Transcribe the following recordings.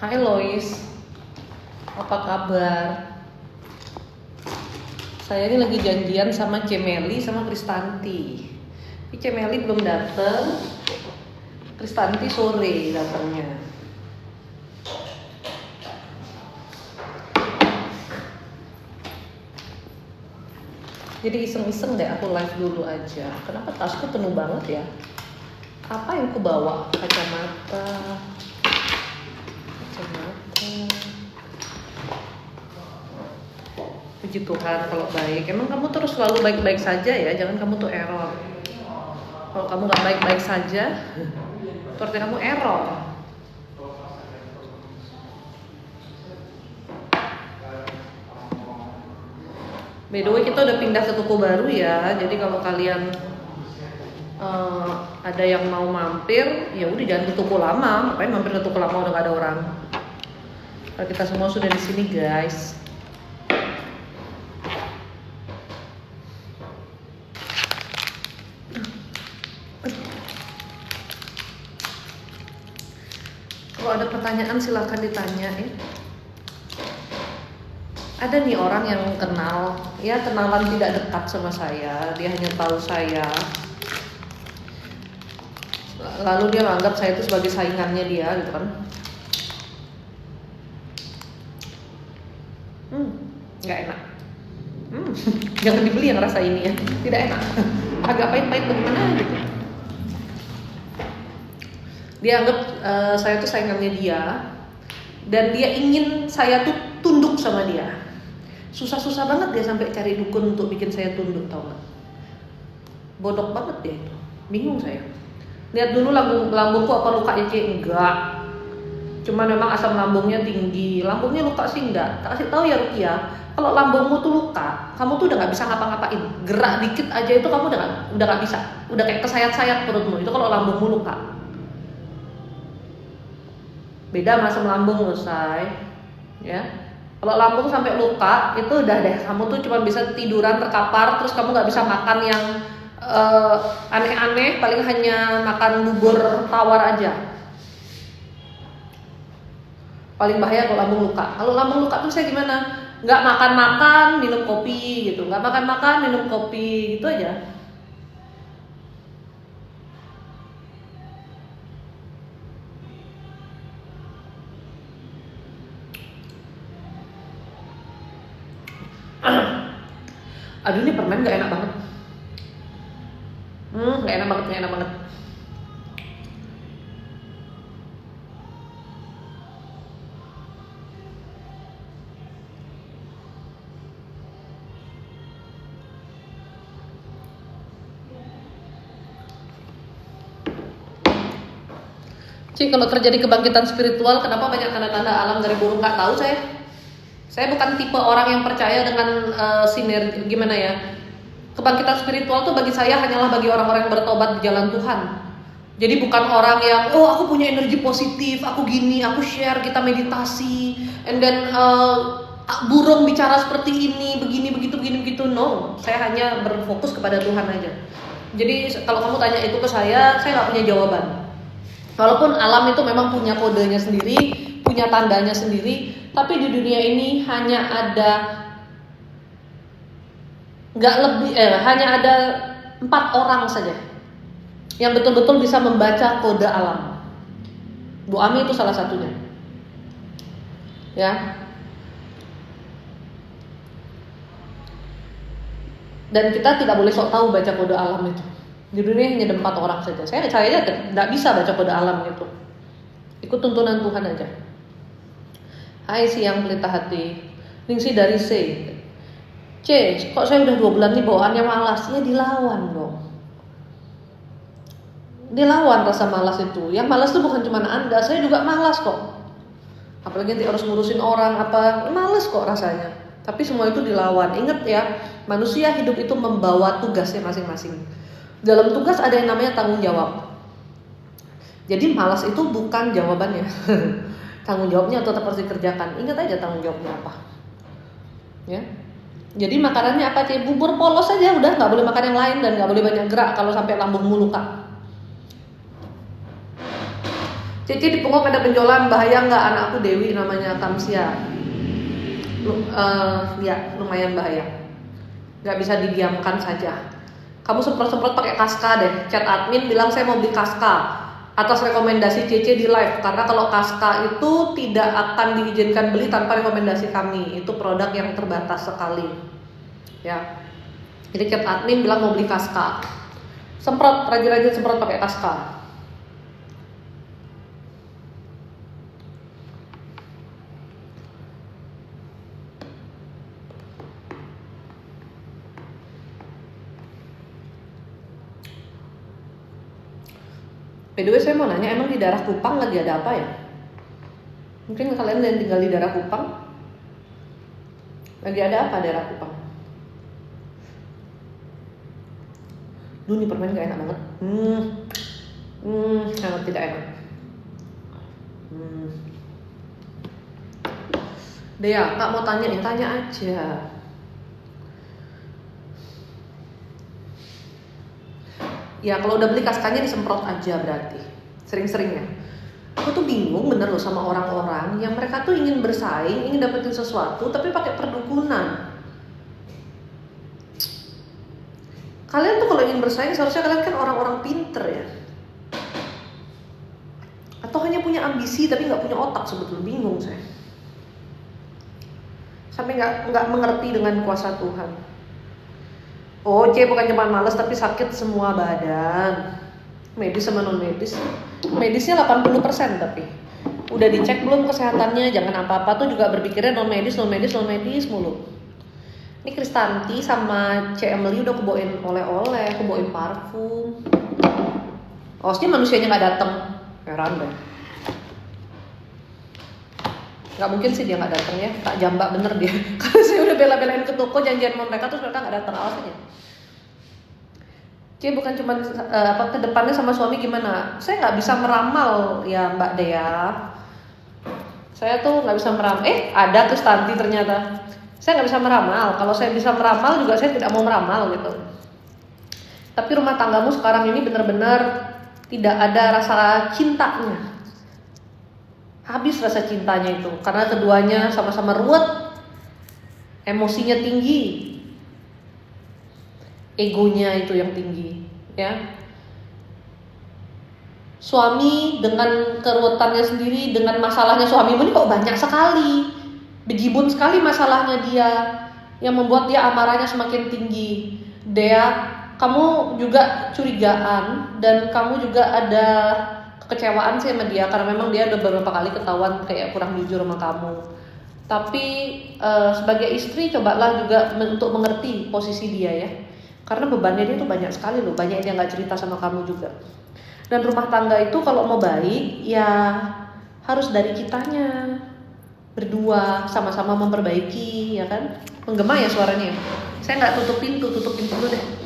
Hai Lois, apa kabar? Saya ini lagi janjian sama Cemeli sama Kristanti. Ini Cemeli belum datang, Kristanti sore datangnya. Jadi iseng-iseng deh aku live dulu aja. Kenapa tasku penuh banget ya? Apa yang ku bawa? Kacamata. Puji Tuhan kalau baik. Emang kamu terus selalu baik-baik saja ya? Jangan kamu tuh error. Kalau kamu gak baik-baik saja, berarti kamu error. By the way, kita udah pindah ke toko baru ya. Jadi kalau kalian ada yang mau mampir, ya udah jangan ke toko lama. Ngapain mampir ke toko lama udah gak ada orang? Kalau kita semua sudah di sini guys. Kalau ada pertanyaan silakan ditanya ya. Ada nih orang yang kenal, ya kenalan tidak dekat sama saya, dia hanya tahu saya. Lalu dia menganggap saya itu sebagai saingannya dia, gitu kan? Nggak enak. Jangan dibeli yang rasa ini ya, tidak enak. Agak pahit-pahit bagaimana gitu. Dia anggap saya tuh saingannya dia, dan dia ingin saya tuh tunduk sama dia. Susah-susah banget dia sampai cari dukun untuk bikin saya tunduk, tau gak? Bodoh banget dia itu, bingung saya. Lihat dulu lambungku apa lukanya Ci? Enggak, cuma memang asam lambungnya tinggi. Lambungnya luka sih enggak. Tak kasih tahu ya Rukia, kalau lambungmu tuh luka, kamu tuh udah nggak bisa ngapa-ngapain. Gerak dikit aja itu kamu udah nggak bisa. Udah kayak kesayat-sayat perutmu. Itu kalau lambungmu luka. Beda sama asam lambung loh say, ya. Kalau lambung sampai luka itu udah deh, kamu tuh cuma bisa tiduran terkapar, terus kamu nggak bisa makan yang aneh-aneh, paling hanya makan bubur tawar aja. Paling bahaya kalau lambung luka. Kalau lambung luka tuh saya gimana? Nggak makan-makan, minum kopi gitu. Nggak makan-makan, minum kopi gitu aja. Aduh ini permen gak enak banget. Gak enak banget. Cik, kalau terjadi kebangkitan spiritual, kenapa banyak tanda-tanda alam dari burung? Gak tahu saya. Saya bukan tipe orang yang percaya dengan sinergi, gimana ya. Kebangkitan spiritual tuh bagi saya hanyalah bagi orang-orang yang bertobat di jalan Tuhan. Jadi bukan orang yang, oh aku punya energi positif, aku gini, aku share, kita meditasi, and then burung bicara seperti ini, begini, begitu. No, saya hanya berfokus kepada Tuhan aja. Jadi kalau kamu tanya itu ke saya nggak punya jawaban. Walaupun alam itu memang punya kodenya sendiri, punya tandanya sendiri, tapi di dunia ini hanya ada hanya ada 4 orang saja yang betul-betul bisa membaca kode alam. Bu Ami itu salah satunya. Ya. Dan kita tidak boleh sok tahu baca kode alam itu. Di dunia hanya ada 4 orang saja. Saya aja tidak bisa baca kode alam itu. Ikut tuntunan Tuhan aja. Hai siang pelita hati, Ningsi dari C. Kok saya udah 2 bulan nih bawaannya malas? Ya dilawan dong. Dilawan rasa malas itu. Yang malas itu bukan cuma Anda, saya juga malas kok. Apalagi nanti harus ngurusin orang apa, malas kok rasanya. Tapi semua itu dilawan. Ingat ya, manusia hidup itu membawa tugasnya masing-masing. Dalam tugas ada yang namanya tanggung jawab. Jadi malas itu bukan jawabannya. Tanggung jawabnya tetap harus dikerjakan. Ingat aja tanggung jawabnya apa. Ya. Jadi makanannya apa sih? Bubur polos aja udah, nggak boleh makan yang lain dan nggak boleh banyak gerak kalau sampai lambungmu luka. Cici di punggung ada benjolan, bahaya nggak? Anakku Dewi namanya Kamsia. Ya lumayan bahaya. Nggak bisa didiamkan saja. Kamu semprot-semprot pakai Kaska deh. Chat admin bilang saya mau beli Kaska atas rekomendasi CC di live, karena kalau Kaska itu tidak akan diizinkan beli tanpa rekomendasi kami. Itu produk yang terbatas sekali. Ya. Jadi chat admin bilang mau beli Kaska. Semprot, rajin-rajin semprot pakai Kaska. By the way, saya mau nanya, emang di daerah Kupang lagi ada apa ya? Mungkin kalian yang tinggal di daerah Kupang, lagi ada apa daerah Kupang? Duh, ini permen gak enak banget. Sangat tidak enak. Dea, Kak mau tanya ya, tanya aja. Ya kalau udah beli kaskanya disemprot aja berarti. Sering-sering ya. Aku tuh bingung bener loh sama orang-orang yang mereka tuh ingin bersaing, ingin dapetin sesuatu tapi pakai perdukunan. Kalian tuh kalau ingin bersaing seharusnya kalian kan orang-orang pinter ya. Atau hanya punya ambisi tapi nggak punya otak, sebetulnya bingung saya. Sampai nggak mengerti dengan kuasa Tuhan. Oh, C bukan cuma males tapi sakit semua badan. Medis sama non medis. Medisnya 80% tapi. Udah dicek belum kesehatannya? Jangan apa-apa tuh juga berpikirnya non medis mulu. Ini Kristanti sama C Emily udah kebawain oleh-oleh, kebawain parfum. Osnya manusianya nggak datang. Heran deh. Nggak mungkin sih dia nggak datang ya, tak jambak bener dia. Karena saya udah bela-belain ke toko janjian sama mereka terus mereka nggak datang, awas aja. Cie bukan cuma ke depannya sama suami gimana? Saya nggak bisa meramal ya Mbak Dea. Saya tuh nggak bisa meramal. Ada Kristanti ternyata. Saya nggak bisa meramal. Kalau saya bisa meramal juga saya tidak mau meramal gitu. Tapi rumah tanggamu sekarang ini benar-benar tidak ada rasa cintanya. Habis rasa cintanya itu karena keduanya sama-sama ruwet, emosinya tinggi, egonya itu yang tinggi, ya. Suami dengan keruwetannya sendiri, dengan masalahnya suamimu ini kok banyak sekali, bejibun sekali masalahnya dia, yang membuat dia amarahnya semakin tinggi. Dea, kamu juga curigaan dan kamu juga ada kekecewaan sih sama dia karena memang dia udah beberapa kali ketahuan kayak kurang jujur sama kamu. Tapi sebagai istri cobalah juga untuk mengerti posisi dia ya. Karena bebannya dia tuh banyak sekali loh, banyak yang nggak cerita sama kamu juga. Dan rumah tangga itu kalau mau baik ya harus dari kitanya berdua sama-sama memperbaiki ya kan. Menggema ya suaranya. Saya nggak tutup pintu dulu deh.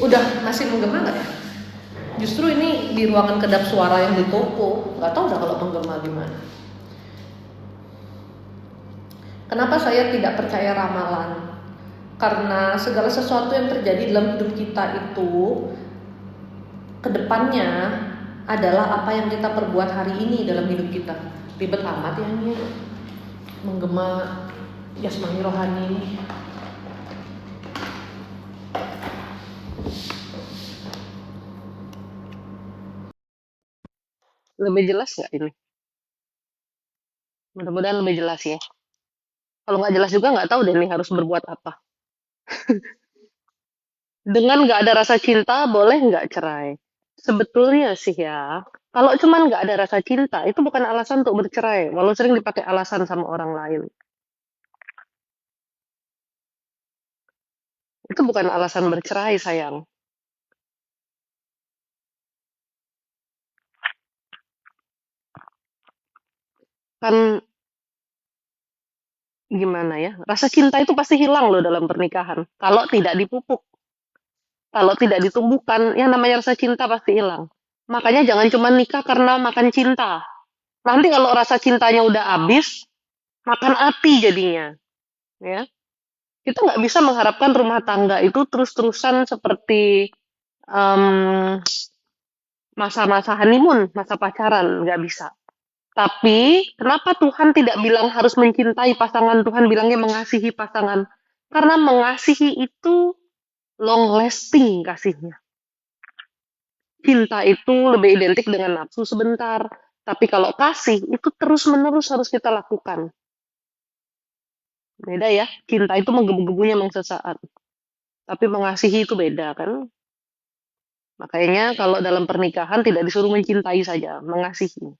Udah masih menggema nggak ya? Justru ini di ruangan kedap suara yang di toko, nggak tahu udah kalau menggema gimana. Kenapa saya tidak percaya ramalan? Karena segala sesuatu yang terjadi dalam hidup kita itu kedepannya adalah apa yang kita perbuat hari ini dalam hidup kita. Ribet amat ya ini menggema jasmani rohani ini. Lebih jelas nggak ini? Mudah-mudahan lebih jelas ya. Kalau nggak jelas juga nggak tahu deh nih harus berbuat apa. Dengan nggak ada rasa cinta boleh nggak cerai? Sebetulnya sih ya, kalau cuman nggak ada rasa cinta itu bukan alasan untuk bercerai, walau sering dipakai alasan sama orang lain. Itu bukan alasan bercerai sayang. Kan gimana ya? Rasa cinta itu pasti hilang loh dalam pernikahan. Kalau tidak dipupuk, kalau tidak ditumbuhkan, yang namanya rasa cinta pasti hilang. Makanya jangan cuma nikah karena makan cinta. Nanti kalau rasa cintanya udah habis, makan hati jadinya, ya. Kita nggak bisa mengharapkan rumah tangga itu terus-terusan seperti em, masa-masa honeymoon, masa pacaran, nggak bisa. Tapi kenapa Tuhan tidak bilang harus mencintai pasangan? Tuhan bilangnya mengasihi pasangan. Karena mengasihi itu long lasting kasihnya. Cinta itu lebih identik dengan nafsu sebentar. Tapi kalau kasih itu terus-menerus harus kita lakukan. Beda ya. Cinta itu menggebu-gebunya memang sesaat. Tapi mengasihi itu beda kan. Makanya kalau dalam pernikahan tidak disuruh mencintai saja, mengasihi.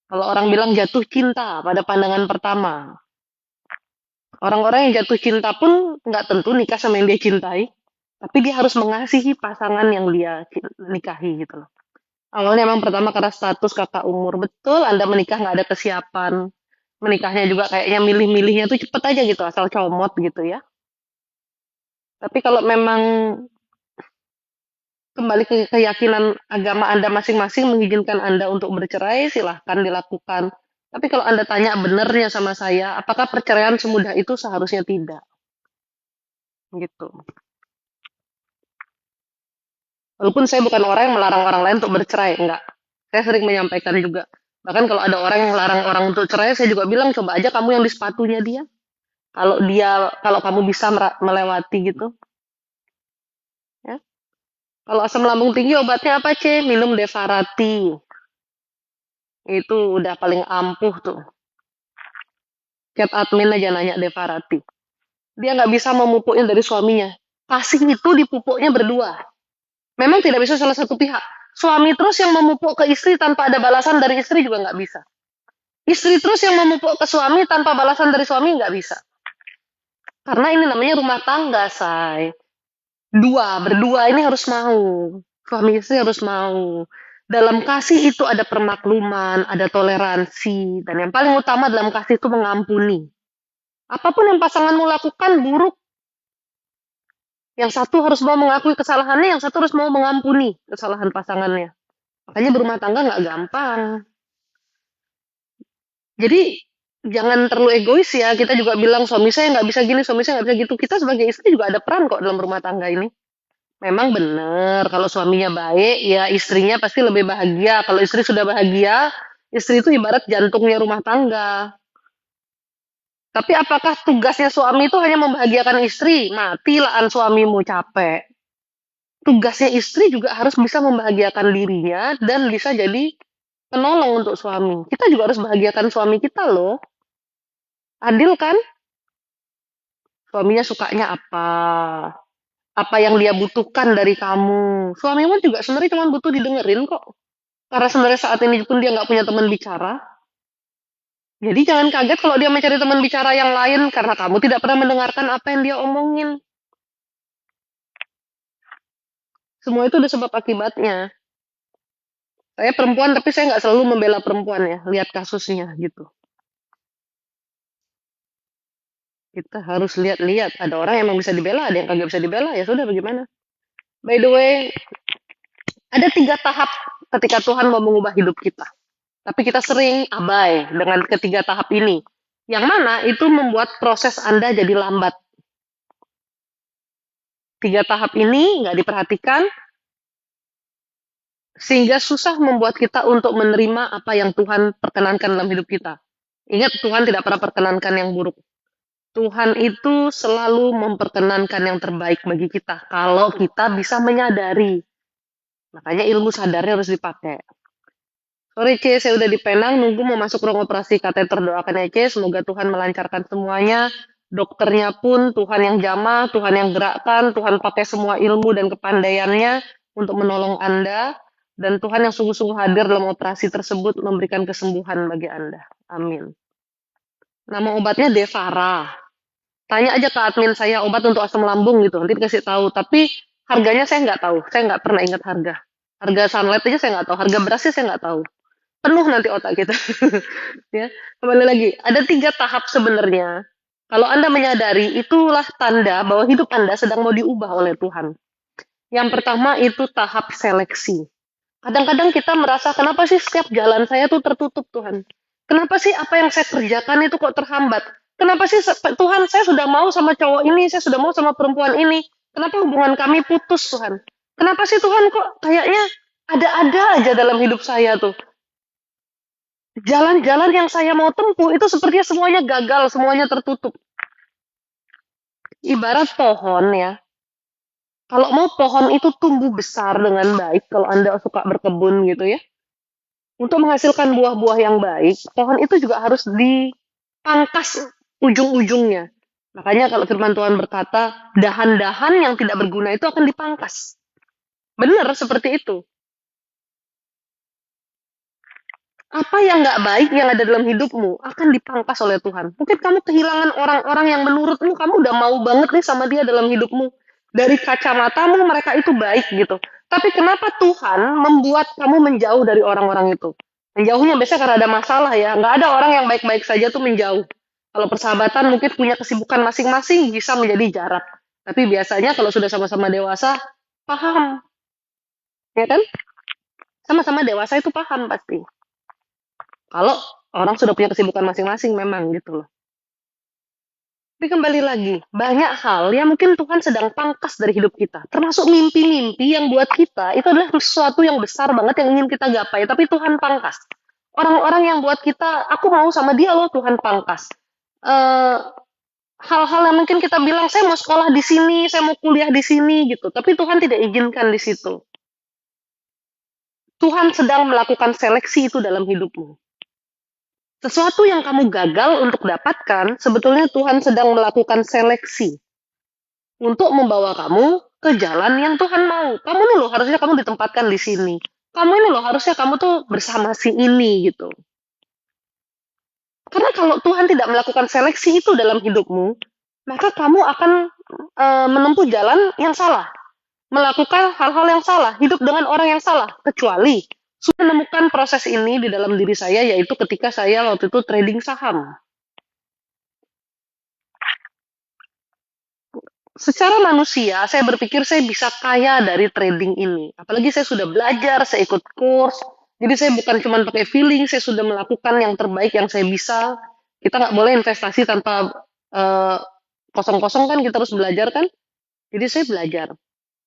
Kalau orang bilang jatuh cinta pada pandangan pertama, orang-orang yang jatuh cinta pun nggak tentu nikah sama yang dia cintai, tapi dia harus mengasihi pasangan yang dia nikahi gitu loh. Awalnya emang pertama karena status kakak umur, betul Anda menikah nggak ada kesiapan, menikahnya juga kayaknya milih-milihnya tuh cepet aja gitu, asal comot gitu ya. Tapi kalau memang kembali ke keyakinan agama Anda masing-masing mengizinkan Anda untuk bercerai, silahkan dilakukan. Tapi kalau Anda tanya benernya sama saya, apakah perceraian semudah itu? Seharusnya tidak, gitu. Walaupun saya bukan orang yang melarang orang lain untuk bercerai, enggak. Saya sering menyampaikan juga. Bahkan kalau ada orang yang larang orang untuk cerai, saya juga bilang, coba aja kamu yang di sepatunya dia. Kalau kamu bisa melewati gitu, ya. Kalau asam lambung tinggi obatnya apa, C? Minum Devarati. Itu udah paling ampuh tuh. Chat admin aja nanya Devarati. Dia nggak bisa memupukin dari suaminya. Kasih itu dipupuknya berdua. Memang tidak bisa salah satu pihak. Suami terus yang memupuk ke istri tanpa ada balasan dari istri juga nggak bisa. Istri terus yang memupuk ke suami tanpa balasan dari suami nggak bisa. Karena ini namanya rumah tangga, say. Berdua ini harus mau. Suami istri harus mau. Dalam kasih itu ada permakluman, ada toleransi, dan yang paling utama dalam kasih itu mengampuni. Apapun yang pasanganmu lakukan buruk, yang satu harus mau mengakui kesalahannya, yang satu harus mau mengampuni kesalahan pasangannya. Makanya berumah tangga nggak gampang. Jadi jangan terlalu egois ya. Kita juga bilang suami saya nggak bisa gini, suami saya nggak bisa gitu. Kita sebagai istri juga ada peran kok dalam rumah tangga ini. Memang benar kalau suaminya baik, ya istrinya pasti lebih bahagia. Kalau istri sudah bahagia, istri itu ibarat jantungnya rumah tangga. Tapi apakah tugasnya suami itu hanya membahagiakan istri? Matilah suamimu capek. Tugasnya istri juga harus bisa membahagiakan dirinya dan bisa jadi penolong untuk suami. Kita juga harus bahagiakan suami kita loh. Adil kan? Suaminya sukanya apa? Apa yang dia butuhkan dari kamu? Suamimu juga sebenarnya cuma butuh didengerin kok. Karena sebenarnya saat ini pun dia nggak punya teman bicara. Jadi jangan kaget kalau dia mencari teman bicara yang lain karena kamu tidak pernah mendengarkan apa yang dia omongin. Semua itu ada sebab akibatnya. Saya perempuan tapi saya nggak selalu membela perempuan ya. Lihat kasusnya gitu. Kita harus lihat-lihat. Ada orang yang emang bisa dibela, ada yang kagak bisa dibela. Ya sudah bagaimana. By the way, ada 3 tahap ketika Tuhan mau mengubah hidup kita. Tapi kita sering abai dengan ketiga tahap ini. Yang mana itu membuat proses Anda jadi lambat. 3 tahap ini nggak diperhatikan, sehingga susah membuat kita untuk menerima apa yang Tuhan perkenankan dalam hidup kita. Ingat, Tuhan tidak pernah perkenankan yang buruk. Tuhan itu selalu memperkenankan yang terbaik bagi kita. Kalau kita bisa menyadari. Makanya ilmu sadarnya harus dipakai. Sorry C, saya udah di Penang, nunggu mau masuk ruang operasi kateter. Doakan ya C, semoga Tuhan melancarkan semuanya. Dokternya pun Tuhan yang jamah, Tuhan yang gerakkan, Tuhan pakai semua ilmu dan kepandaiannya untuk menolong Anda. Dan Tuhan yang sungguh-sungguh hadir dalam operasi tersebut memberikan kesembuhan bagi Anda. Amin. Nama obatnya Devara. Tanya aja ke admin saya obat untuk asam lambung gitu, nanti dikasih tahu. Tapi harganya saya nggak tahu, saya nggak pernah ingat harga. Harga sunlight aja saya nggak tahu, harga berasnya saya nggak tahu. Penuh nanti otak kita. Ya, kembali lagi, ada 3 tahap sebenarnya. Kalau Anda menyadari, itulah tanda bahwa hidup Anda sedang mau diubah oleh Tuhan. Yang pertama itu tahap seleksi. Kadang-kadang kita merasa, kenapa sih setiap jalan saya tuh tertutup Tuhan? Kenapa sih apa yang saya kerjakan itu kok terhambat? Kenapa sih Tuhan, saya sudah mau sama cowok ini, saya sudah mau sama perempuan ini. Kenapa hubungan kami putus Tuhan? Kenapa sih Tuhan kok kayaknya ada-ada aja dalam hidup saya tuh. Jalan-jalan yang saya mau tempuh itu sepertinya semuanya gagal, semuanya tertutup. Ibarat pohon ya, kalau mau pohon itu tumbuh besar dengan baik, kalau Anda suka berkebun gitu ya, untuk menghasilkan buah-buah yang baik, pohon itu juga harus dipangkas ujung-ujungnya. Makanya kalau firman Tuhan berkata, dahan-dahan yang tidak berguna itu akan dipangkas. Benar seperti itu. Apa yang nggak baik yang ada dalam hidupmu akan dipangkas oleh Tuhan. Mungkin kamu kehilangan orang-orang yang menurutmu kamu udah mau banget nih sama dia dalam hidupmu. Dari kacamatamu mereka itu baik gitu. Tapi kenapa Tuhan membuat kamu menjauh dari orang-orang itu? Menjauhnya biasanya karena ada masalah ya. Nggak ada orang yang baik-baik saja tuh menjauh. Kalau persahabatan mungkin punya kesibukan masing-masing bisa menjadi jarak. Tapi biasanya kalau sudah sama-sama dewasa, paham. Ya kan? Sama-sama dewasa itu paham pasti. Kalau orang sudah punya kesibukan masing-masing memang gitu loh. Tapi kembali lagi, banyak hal yang mungkin Tuhan sedang pangkas dari hidup kita. Termasuk mimpi-mimpi yang buat kita, itu adalah sesuatu yang besar banget yang ingin kita gapai. Tapi Tuhan pangkas. Orang-orang yang buat kita, aku mau sama dia loh, Tuhan pangkas. Eh, Hal-hal yang mungkin kita bilang, saya mau sekolah di sini, saya mau kuliah di sini gitu. Tapi Tuhan tidak izinkan di situ. Tuhan sedang melakukan seleksi itu dalam hidupmu. Sesuatu yang kamu gagal untuk dapatkan, sebetulnya Tuhan sedang melakukan seleksi untuk membawa kamu ke jalan yang Tuhan mau. Kamu nih loh harusnya kamu ditempatkan di sini. Kamu ini loh harusnya kamu tuh bersama si ini gitu. Karena kalau Tuhan tidak melakukan seleksi itu dalam hidupmu, maka kamu akan menempuh jalan yang salah, melakukan hal-hal yang salah, hidup dengan orang yang salah, kecuali sudah menemukan proses ini di dalam diri saya, yaitu ketika saya waktu itu trading saham. Secara manusia, saya berpikir saya bisa kaya dari trading ini. Apalagi saya sudah belajar, saya ikut kurs. Jadi saya bukan cuma pakai feeling, saya sudah melakukan yang terbaik yang saya bisa. Kita nggak boleh investasi tanpa kosong-kosong kan, kita harus belajar kan. Jadi saya belajar.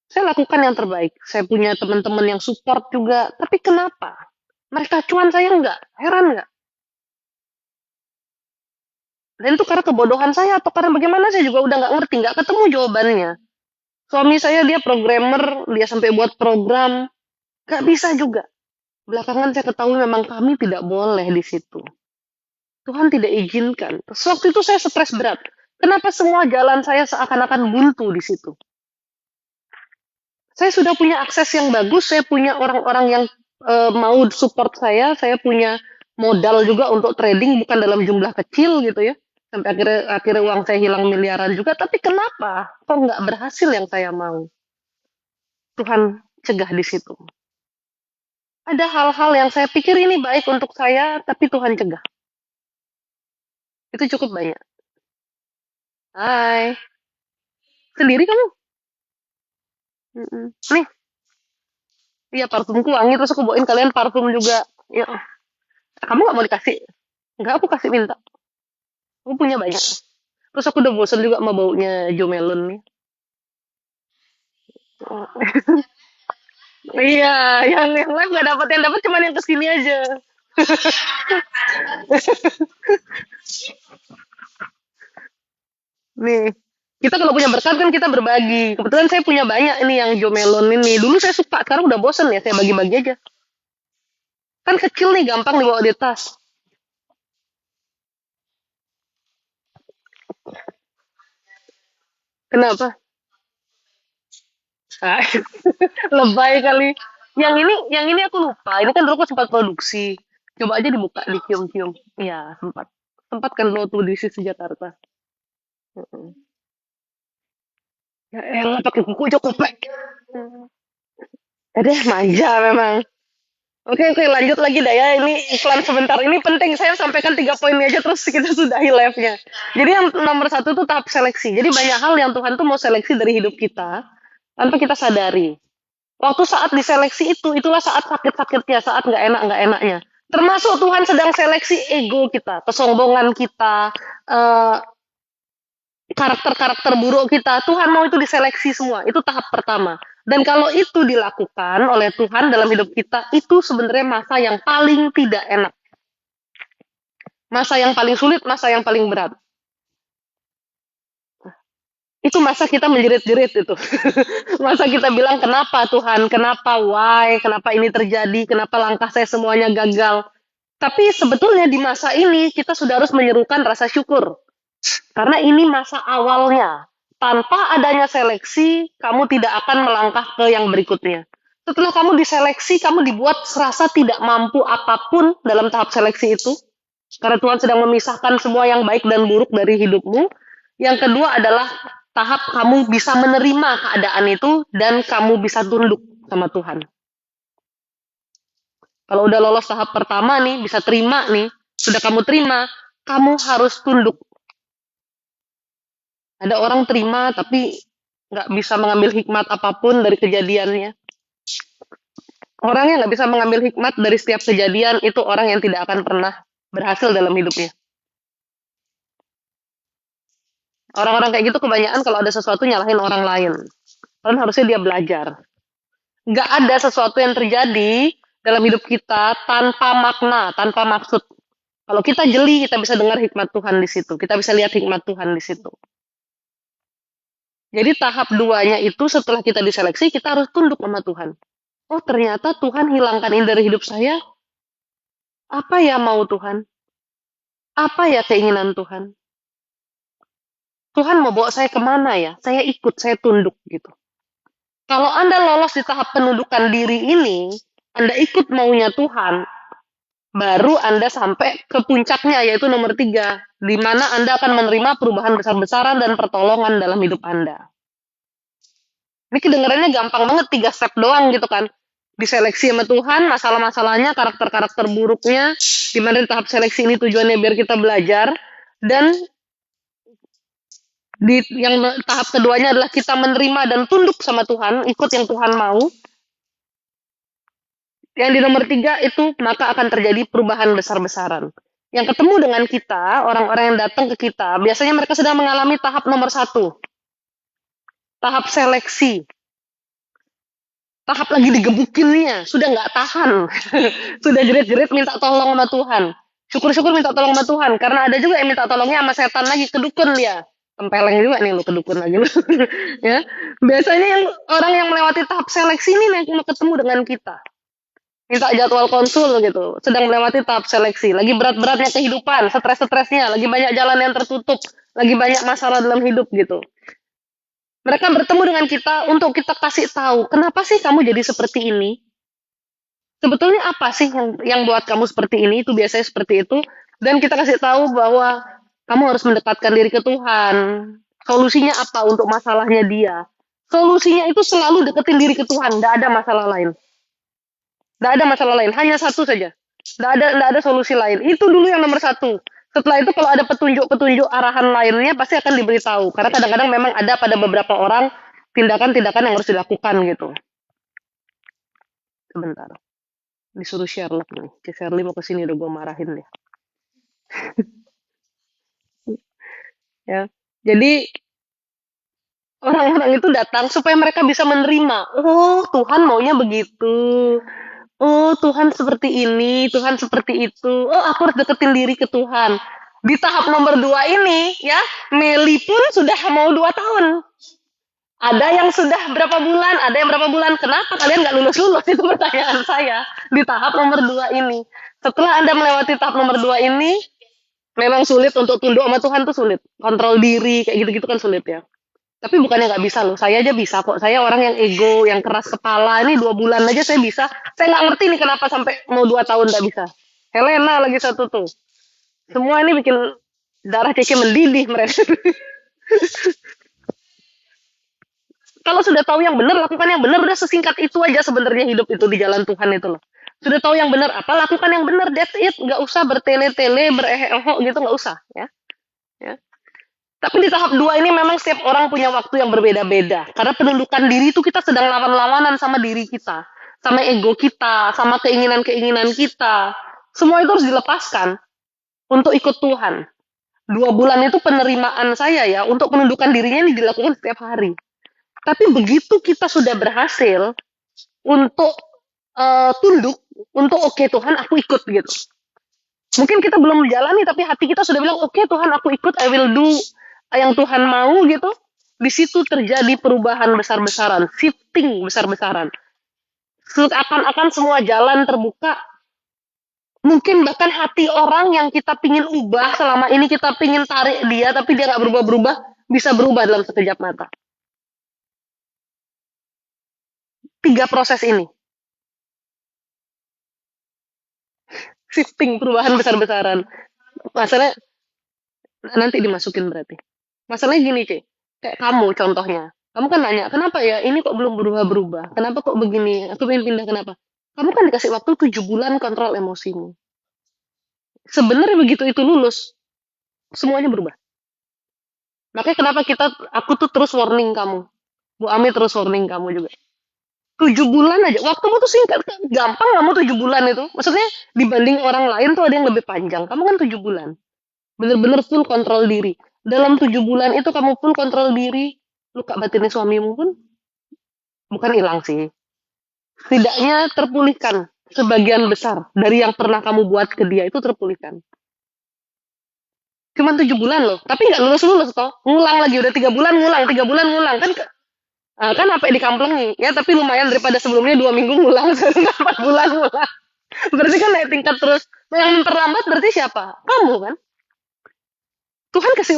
Saya lakukan yang terbaik. Saya punya teman-teman yang support juga. Tapi kenapa? Mereka cuan saya enggak. Heran nggak? Dan itu karena kebodohan saya atau karena bagaimana saya juga udah nggak ngerti, nggak ketemu jawabannya. Suami saya dia programmer, dia sampai buat program, nggak bisa juga. Belakangan saya ketahui memang kami tidak boleh di situ. Tuhan tidak izinkan. Waktu itu saya stres berat. Kenapa semua jalan saya seakan-akan buntu di situ? Saya sudah punya akses yang bagus, saya punya orang-orang yang mau support saya punya modal juga untuk trading bukan dalam jumlah kecil gitu ya. Sampai akhirnya uang saya hilang miliaran juga. Tapi kenapa? Kok nggak berhasil yang saya mau? Tuhan cegah di situ. Ada hal-hal yang saya pikir ini baik untuk saya, tapi Tuhan cegah. Itu cukup banyak. Hai, sendiri kamu? Nih, iya parfumku wangi, terus aku bawain kalian parfum juga. Ya, kamu nggak mau dikasih? Nggak, aku kasih minta. Aku punya banyak. Terus aku udah bosen juga sama baunya Jo Melon nih. Iya, yang live nggak dapat, yang dapat cuma yang kesini aja. Nih, kita kalau punya berkat kan kita berbagi. Kebetulan saya punya banyak ini yang Jo Melon ini. Dulu saya suka, sekarang udah bosen ya, saya bagi-bagi aja. Kan kecil nih, gampang dibawa di tas. Kenapa? Ah, lebay kali. Yang ini aku lupa. Ini kan dulu aku sempat produksi. Coba aja dibuka, dicium-cium. Iya, sempat. Sempat kan lo tuh di sisi Jakarta. Mm-mm. Ya elah, pakai buku aja kopek. Ada manja memang. Oke, oke, lanjut lagi dah ya. Ini iklan sebentar. Ini penting. Saya sampaikan 3 poin ini aja terus kita sudahi live-nya. Jadi yang nomor satu tuh tahap seleksi. Jadi banyak hal yang Tuhan tuh mau seleksi dari hidup kita. tanpa kita sadari. Waktu saat diseleksi itulah saat sakit-sakitnya, saat nggak enaknya. Termasuk Tuhan sedang seleksi ego kita, kesombongan kita, eh, karakter-karakter buruk kita. Tuhan mau itu diseleksi semua. Itu tahap pertama. Dan kalau itu dilakukan oleh Tuhan dalam hidup kita, itu sebenarnya masa yang paling tidak enak. Masa yang paling sulit, masa yang paling berat. Itu masa kita menjerit-jerit itu. Masa kita bilang, kenapa Tuhan, kenapa, why, kenapa ini terjadi, kenapa langkah saya semuanya gagal. Tapi sebetulnya di masa ini kita sudah harus menyerukan rasa syukur. Karena ini masa awalnya. Tanpa adanya seleksi, kamu tidak akan melangkah ke yang berikutnya. Setelah kamu diseleksi, kamu dibuat serasa tidak mampu apapun dalam tahap seleksi itu. Karena Tuhan sedang memisahkan semua yang baik dan buruk dari hidupmu. Yang kedua adalah tahap kamu bisa menerima keadaan itu dan kamu bisa tunduk sama Tuhan. Kalau udah lolos tahap pertama nih, bisa terima nih, sudah kamu terima, kamu harus tunduk. Ada orang terima tapi nggak bisa mengambil hikmat apapun dari kejadiannya. Orang yang nggak bisa mengambil hikmat dari setiap kejadian itu orang yang tidak akan pernah berhasil dalam hidupnya. Orang-orang kayak gitu kebanyakan kalau ada sesuatu nyalahin orang lain. Kan harusnya dia belajar. Nggak ada sesuatu yang terjadi dalam hidup kita tanpa makna, tanpa maksud. Kalau kita jeli, kita bisa dengar hikmat Tuhan di situ. Kita bisa lihat hikmat Tuhan di situ. Jadi tahap duanya itu setelah kita diseleksi, kita harus tunduk sama Tuhan. Oh ternyata Tuhan hilangkan ini dari hidup saya. Apa ya mau Tuhan? Apa ya keinginan Tuhan? Tuhan mau bawa saya kemana ya? Saya ikut, saya tunduk gitu. Kalau Anda lolos di tahap penundukan diri ini, Anda ikut maunya Tuhan, baru Anda sampai ke puncaknya, yaitu nomor 3, di mana Anda akan menerima perubahan besar-besaran dan pertolongan dalam hidup Anda. Ini kedengarannya gampang banget, 3 step doang gitu kan. Diseleksi sama Tuhan, masalah-masalahnya, karakter-karakter buruknya, di mana di tahap seleksi ini tujuannya biar kita belajar, dan di yang tahap keduanya adalah kita menerima dan tunduk sama Tuhan, ikut yang Tuhan mau. Yang di nomor 3 itu maka akan terjadi perubahan besar-besaran. Yang ketemu dengan kita, orang-orang yang datang ke kita, biasanya mereka sedang mengalami tahap nomor 1. Tahap seleksi. Tahap lagi digebukinnya, sudah nggak tahan. Sudah jerit-jerit minta tolong sama Tuhan. Syukur-syukur minta tolong sama Tuhan, karena ada juga yang minta tolongnya sama setan lagi, kedukun dia. Tempeleng juga nih lu kedukun lagi lu. Ya. Biasanya yang orang yang melewati tahap seleksi ini mau ketemu dengan kita. Minta jadwal konsul gitu, sedang melewati tahap seleksi, lagi berat-beratnya kehidupan, stres-stresnya, lagi banyak jalan yang tertutup, lagi banyak masalah dalam hidup gitu. Mereka bertemu dengan kita untuk kita kasih tahu, kenapa sih kamu jadi seperti ini? Sebetulnya apa sih yang buat kamu seperti ini? Itu biasanya seperti itu. Dan kita kasih tahu bahwa kamu harus mendekatkan diri ke Tuhan. Solusinya apa untuk masalahnya dia? Solusinya itu selalu deketin diri ke Tuhan, nggak ada masalah lain. Nggak ada masalah lain, hanya satu saja. Nggak ada solusi lain. Itu dulu yang nomor 1. Setelah itu kalau ada petunjuk-petunjuk arahan lainnya pasti akan diberitahu. Karena kadang-kadang memang ada pada beberapa orang tindakan-tindakan yang harus dilakukan gitu. Sebentar. Disuruh Sherlock nih. Si Shirley mau kesini udah gue marahin dia. Ya. Jadi orang-orang itu datang supaya mereka bisa menerima. Oh Tuhan maunya begitu. Oh, Tuhan seperti ini, Tuhan seperti itu. Oh, aku harus deketin diri ke Tuhan. Di tahap nomor 2 ini, ya, Meli pun sudah mau 2 tahun. Ada yang sudah berapa bulan, ada yang berapa bulan. Kenapa kalian nggak lulus-lulus? Itu pertanyaan saya. Di tahap nomor 2 ini. Setelah Anda melewati tahap nomor 2 ini, memang sulit untuk tunduk sama Tuhan tuh sulit. Kontrol diri, kayak gitu-gitu kan sulit ya. Tapi bukannya nggak bisa loh, saya aja bisa kok. Saya orang yang ego, yang keras kepala. Ini 2 bulan aja saya bisa. Saya nggak ngerti nih kenapa sampai mau 2 tahun nggak bisa. Helena lagi satu tuh. Semua ini bikin darah Cece mendidih mereka. Kalau sudah tahu yang benar, lakukan yang benar. Udah sesingkat itu aja sebenarnya hidup itu di jalan Tuhan itu loh. Sudah tahu yang benar apa, lakukan yang benar. That's it. Nggak usah bertele-tele, berehe-eho gitu, nggak usah. Ya. Tapi di tahap 2 ini memang setiap orang punya waktu yang berbeda-beda. Karena penundukan diri itu kita sedang lawan-lawanan sama diri kita, sama ego kita, sama keinginan-keinginan kita. Semua itu harus dilepaskan untuk ikut Tuhan. 2 bulan itu penerimaan saya ya, untuk penundukan dirinya ini dilakukan setiap hari. Tapi begitu kita sudah berhasil untuk tunduk, untuk oke Tuhan aku ikut gitu. Mungkin kita belum menjalani tapi hati kita sudah bilang oke Tuhan aku ikut, I will do yang Tuhan mau gitu. Di situ terjadi perubahan besar-besaran, shifting besar-besaran. Seakan-akan semua jalan terbuka. Mungkin bahkan hati orang yang kita pingin ubah selama ini kita pingin tarik dia tapi dia nggak berubah-berubah, bisa berubah dalam sekejap mata. 3 proses ini, shifting perubahan besar-besaran. Masalahnya nanti dimasukin berarti. Masalahnya gini, Cek. Kayak kamu contohnya. Kamu kan nanya, kenapa ya ini kok belum berubah-berubah? Kenapa kok begini? Aku pengen pindah, kenapa? Kamu kan dikasih waktu 7 bulan kontrol emosimu. Sebenarnya begitu itu lulus, semuanya berubah. Makanya kenapa aku tuh terus warning kamu. Bu Ami terus warning kamu juga. 7 bulan aja, waktumu tuh singkat, gampang kamu 7 bulan itu. Maksudnya dibanding orang lain tuh ada yang lebih panjang. Kamu kan 7 bulan. Bener-bener full kontrol diri. Dalam 7 bulan itu kamu full kontrol diri, luka batinnya suamimu pun bukan hilang sih. Setidaknya terpulihkan sebagian besar dari yang pernah kamu buat ke dia itu terpulihkan. Cuman 7 bulan loh, tapi nggak lulus-lulus toh. Ngulang lagi, udah 3 bulan ngulang, 3 bulan ngulang. Kan apa dikamplengi, ya tapi lumayan daripada sebelumnya 2 minggu ngulang, 4 bulan ngulang. Berarti kan naik tingkat terus. Yang memperlambat berarti siapa? Kamu kan? Tuhan kasih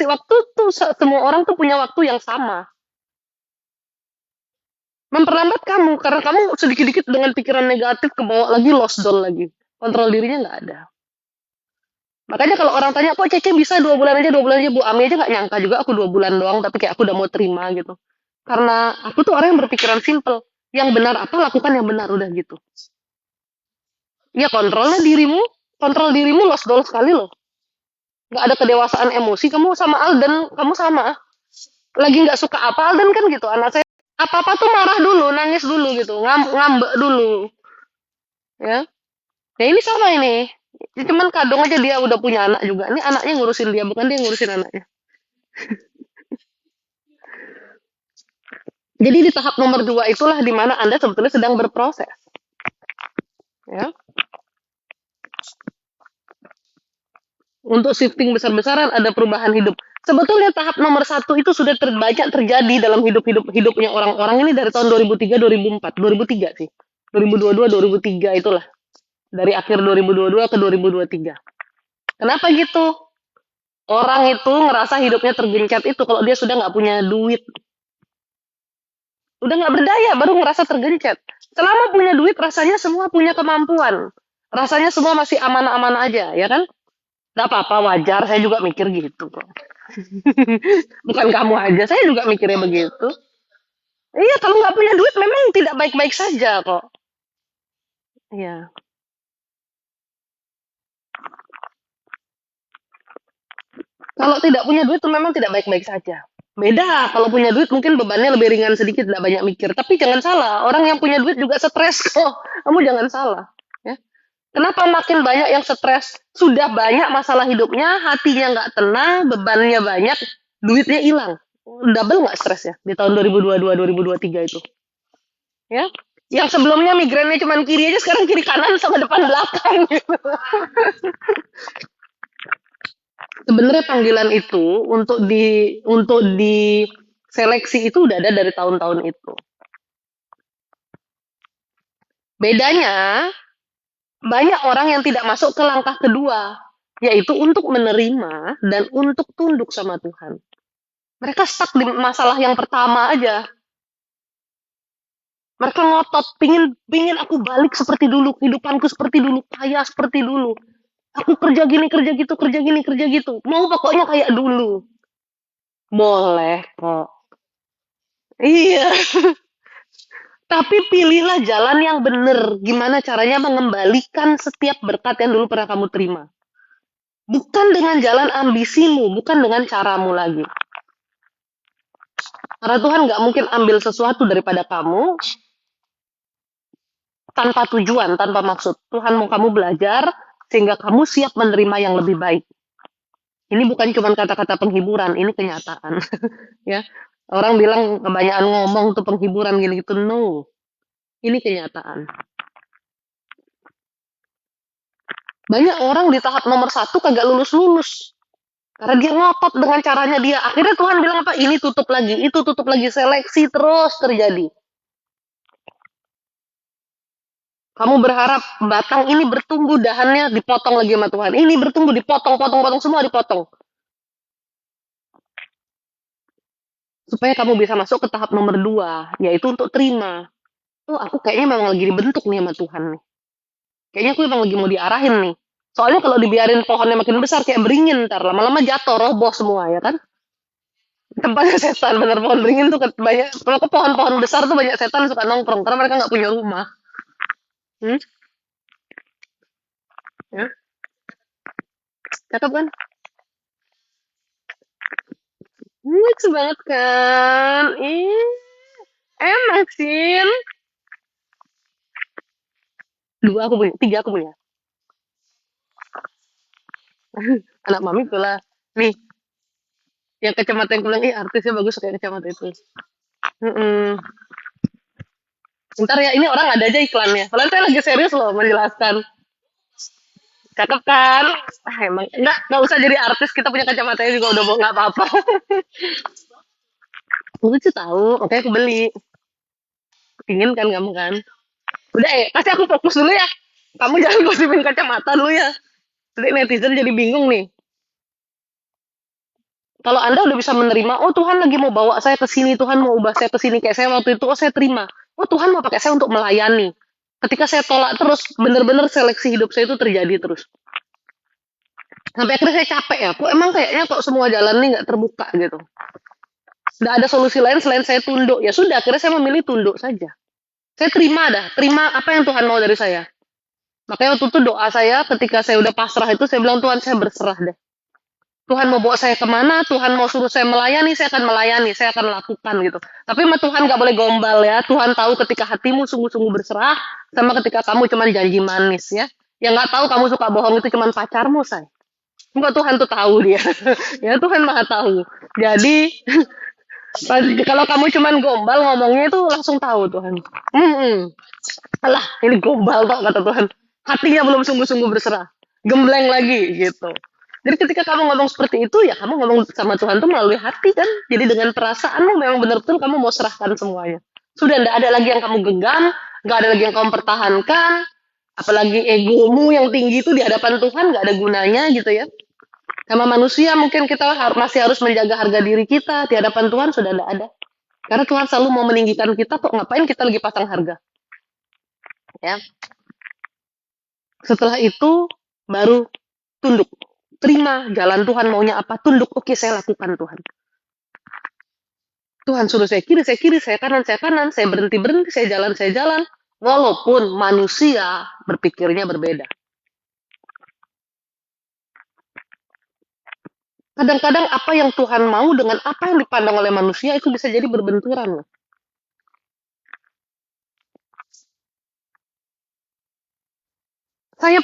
waktu tuh semua orang tuh punya waktu yang sama. Memperlambat kamu karena kamu sedikit-dikit dengan pikiran negatif kebawa lagi lost doll lagi. Kontrol dirinya nggak ada. Makanya kalau orang tanya, kok Cece bisa 2 bulan aja, 2 bulan aja, Bu Ami aja nggak nyangka juga aku 2 bulan doang, tapi kayak aku udah mau terima gitu. Karena aku tuh orang yang berpikiran simple. Yang benar apa, lakukan yang benar, udah gitu. Ya kontrol dirimu lost doll sekali loh. Nggak ada kedewasaan emosi, kamu sama Alden, kamu sama. Lagi nggak suka apa, Alden kan gitu, anak saya. Apa-apa tuh marah dulu, nangis dulu gitu, ngambek dulu. Ya, ya ini sama ini. Ya, cuman kadang aja dia udah punya anak juga. Ini anaknya ngurusin dia, bukan dia ngurusin anaknya. Jadi di tahap nomor 2 itulah di mana Anda sebetulnya sedang berproses. Ya. Untuk shifting besar-besaran ada perubahan hidup. Sebetulnya tahap nomor 1 itu sudah banyak terjadi dalam hidupnya orang-orang ini dari tahun 2003, 2004, 2003 sih. 2022, 2003 itulah. Dari akhir 2022 ke 2023. Kenapa gitu? Orang itu ngerasa hidupnya tergencet itu kalau dia sudah nggak punya duit. Udah nggak berdaya, baru ngerasa tergencet. Selama punya duit, rasanya semua punya kemampuan. Rasanya semua masih aman-aman aja, ya kan? Nggak apa-apa, wajar. Saya juga mikir gitu kok. Bukan kamu aja, saya juga mikirnya begitu. Iya, kalau nggak punya duit memang tidak baik-baik saja kok. Iya. Kalau tidak punya duit itu memang tidak baik-baik saja. Beda, kalau punya duit mungkin bebannya lebih ringan sedikit, tidak banyak mikir. Tapi jangan salah, orang yang punya duit juga stres kok. Kamu jangan salah. Ya. Kenapa makin banyak yang stres? Sudah banyak masalah hidupnya, hatinya nggak tenang, bebannya banyak, duitnya hilang. Double nggak stres ya di tahun 2022-2023 itu? Ya, yang sebelumnya migrainnya cuma kiri aja, sekarang kiri kanan sama depan belakang. Gitu. Sebenarnya panggilan itu untuk di seleksi itu udah ada dari tahun-tahun itu. Bedanya banyak orang yang tidak masuk ke langkah kedua, yaitu untuk menerima dan untuk tunduk sama Tuhan. Mereka stuck di masalah yang pertama aja. Mereka ngotot, pingin aku balik seperti dulu, kehidupanku seperti dulu, kaya seperti dulu. Aku kerja gini, kerja gitu, kerja gini, kerja gitu. Mau pokoknya kayak dulu. Boleh kok. Iya. Tapi pilihlah jalan yang benar. Gimana caranya mengembalikan setiap berkat yang dulu pernah kamu terima. Bukan dengan jalan ambisimu, bukan dengan caramu lagi. Karena Tuhan nggak mungkin ambil sesuatu daripada kamu tanpa tujuan, tanpa maksud. Tuhan mau kamu belajar sehingga kamu siap menerima yang lebih baik. Ini bukan cuma kata-kata penghiburan, ini kenyataan. Ya, orang bilang kebanyakan ngomong tuh penghiburan gini gitu. No, ini kenyataan. Banyak orang di tahap nomor satu kagak lulus-lulus. Karena dia ngotot dengan caranya dia. Akhirnya Tuhan bilang apa? Ini tutup lagi, itu tutup lagi. Seleksi terus terjadi. Kamu berharap batang ini bertumbuh, dahannya dipotong lagi sama Tuhan. Ini bertumbuh, dipotong, potong, potong, semua dipotong. Supaya kamu bisa masuk ke tahap nomor dua, yaitu untuk terima. Oh, aku kayaknya memang lagi dibentuk nih sama Tuhan nih. Kayaknya aku memang lagi mau diarahin nih. Soalnya kalau dibiarin pohonnya makin besar kayak beringin ntar lama-lama jatuh roboh semua ya kan. Tempatnya setan bener pohon beringin tuh banyak kalau ke pohon-pohon besar tuh banyak setan suka nongkrong karena mereka nggak punya rumah. Hmm? Ya, cakep kan? Lucu banget kan? Ih, enak sih. Dua aku punya, tiga aku punya. Anak mami pula. Nih, yang kacamata yang kulang, ih artisnya bagus kayak kacamata itu. Mm-mm. Ntar ya, ini orang ada aja iklannya. Soalnya saya lagi serius loh menjelaskan. Cakep kan? Ah, emang nggak usah jadi artis, kita punya kacamatanya juga udah nggak apa-apa. Lucu tahu, oke aku beli. Pingin kan kamu kan? Udah kasih aku fokus dulu ya. Kamu jangan gosipin kacamata dulu ya. Nanti netizen jadi bingung nih. Kalau Anda udah bisa menerima, oh Tuhan lagi mau bawa saya ke sini, Tuhan mau ubah saya ke sini kayak saya waktu itu, oh saya terima. Oh Tuhan mau pakai saya untuk melayani. Ketika saya tolak terus, bener-bener seleksi hidup saya itu terjadi terus. Sampai akhirnya saya capek ya, kok emang kayaknya kok semua jalan ini nggak terbuka gitu. Nggak ada solusi lain selain saya tunduk. Ya sudah, akhirnya saya memilih tunduk saja. Saya terima dah, terima apa yang Tuhan mau dari saya. Makanya waktu itu doa saya ketika saya udah pasrah itu, saya bilang Tuhan saya berserah deh. Tuhan mau bawa saya kemana, Tuhan mau suruh saya melayani, saya akan melayani, saya akan lakukan gitu. Tapi sama Tuhan nggak boleh gombal ya. Tuhan tahu ketika hatimu sungguh-sungguh berserah, sama ketika kamu cuma janji manis ya. Yang nggak tahu kamu suka bohong itu cuma pacarmu, say. Enggak, Tuhan tuh tahu dia. Ya Tuhan maha tahu. Jadi kalau kamu cuma gombal ngomongnya itu langsung tahu Tuhan. Alah, ini gombal kok kata Tuhan. Hatinya belum sungguh-sungguh berserah. Gembleng lagi gitu. Jadi ketika kamu ngomong seperti itu, ya kamu ngomong sama Tuhan tuh melalui hati kan. Jadi dengan perasaanmu memang benar-benar kamu mau serahkan semuanya. Sudah tidak ada lagi yang kamu genggam, nggak ada lagi yang kamu pertahankan, apalagi egomu yang tinggi itu di hadapan Tuhan nggak ada gunanya gitu ya. Sama manusia mungkin kita masih harus menjaga harga diri kita, di hadapan Tuhan sudah tidak ada. Karena Tuhan selalu mau meninggikan kita kok, ngapain kita lagi pasang harga. Ya. Setelah itu baru tunduk. Terima jalan Tuhan maunya apa, tunduk. Oke, saya lakukan Tuhan. Tuhan suruh saya kiri, saya kanan, saya berhenti, saya jalan. Walaupun manusia berpikirnya berbeda. Kadang-kadang apa yang Tuhan mau dengan apa yang dipandang oleh manusia itu bisa jadi berbenturan. Saya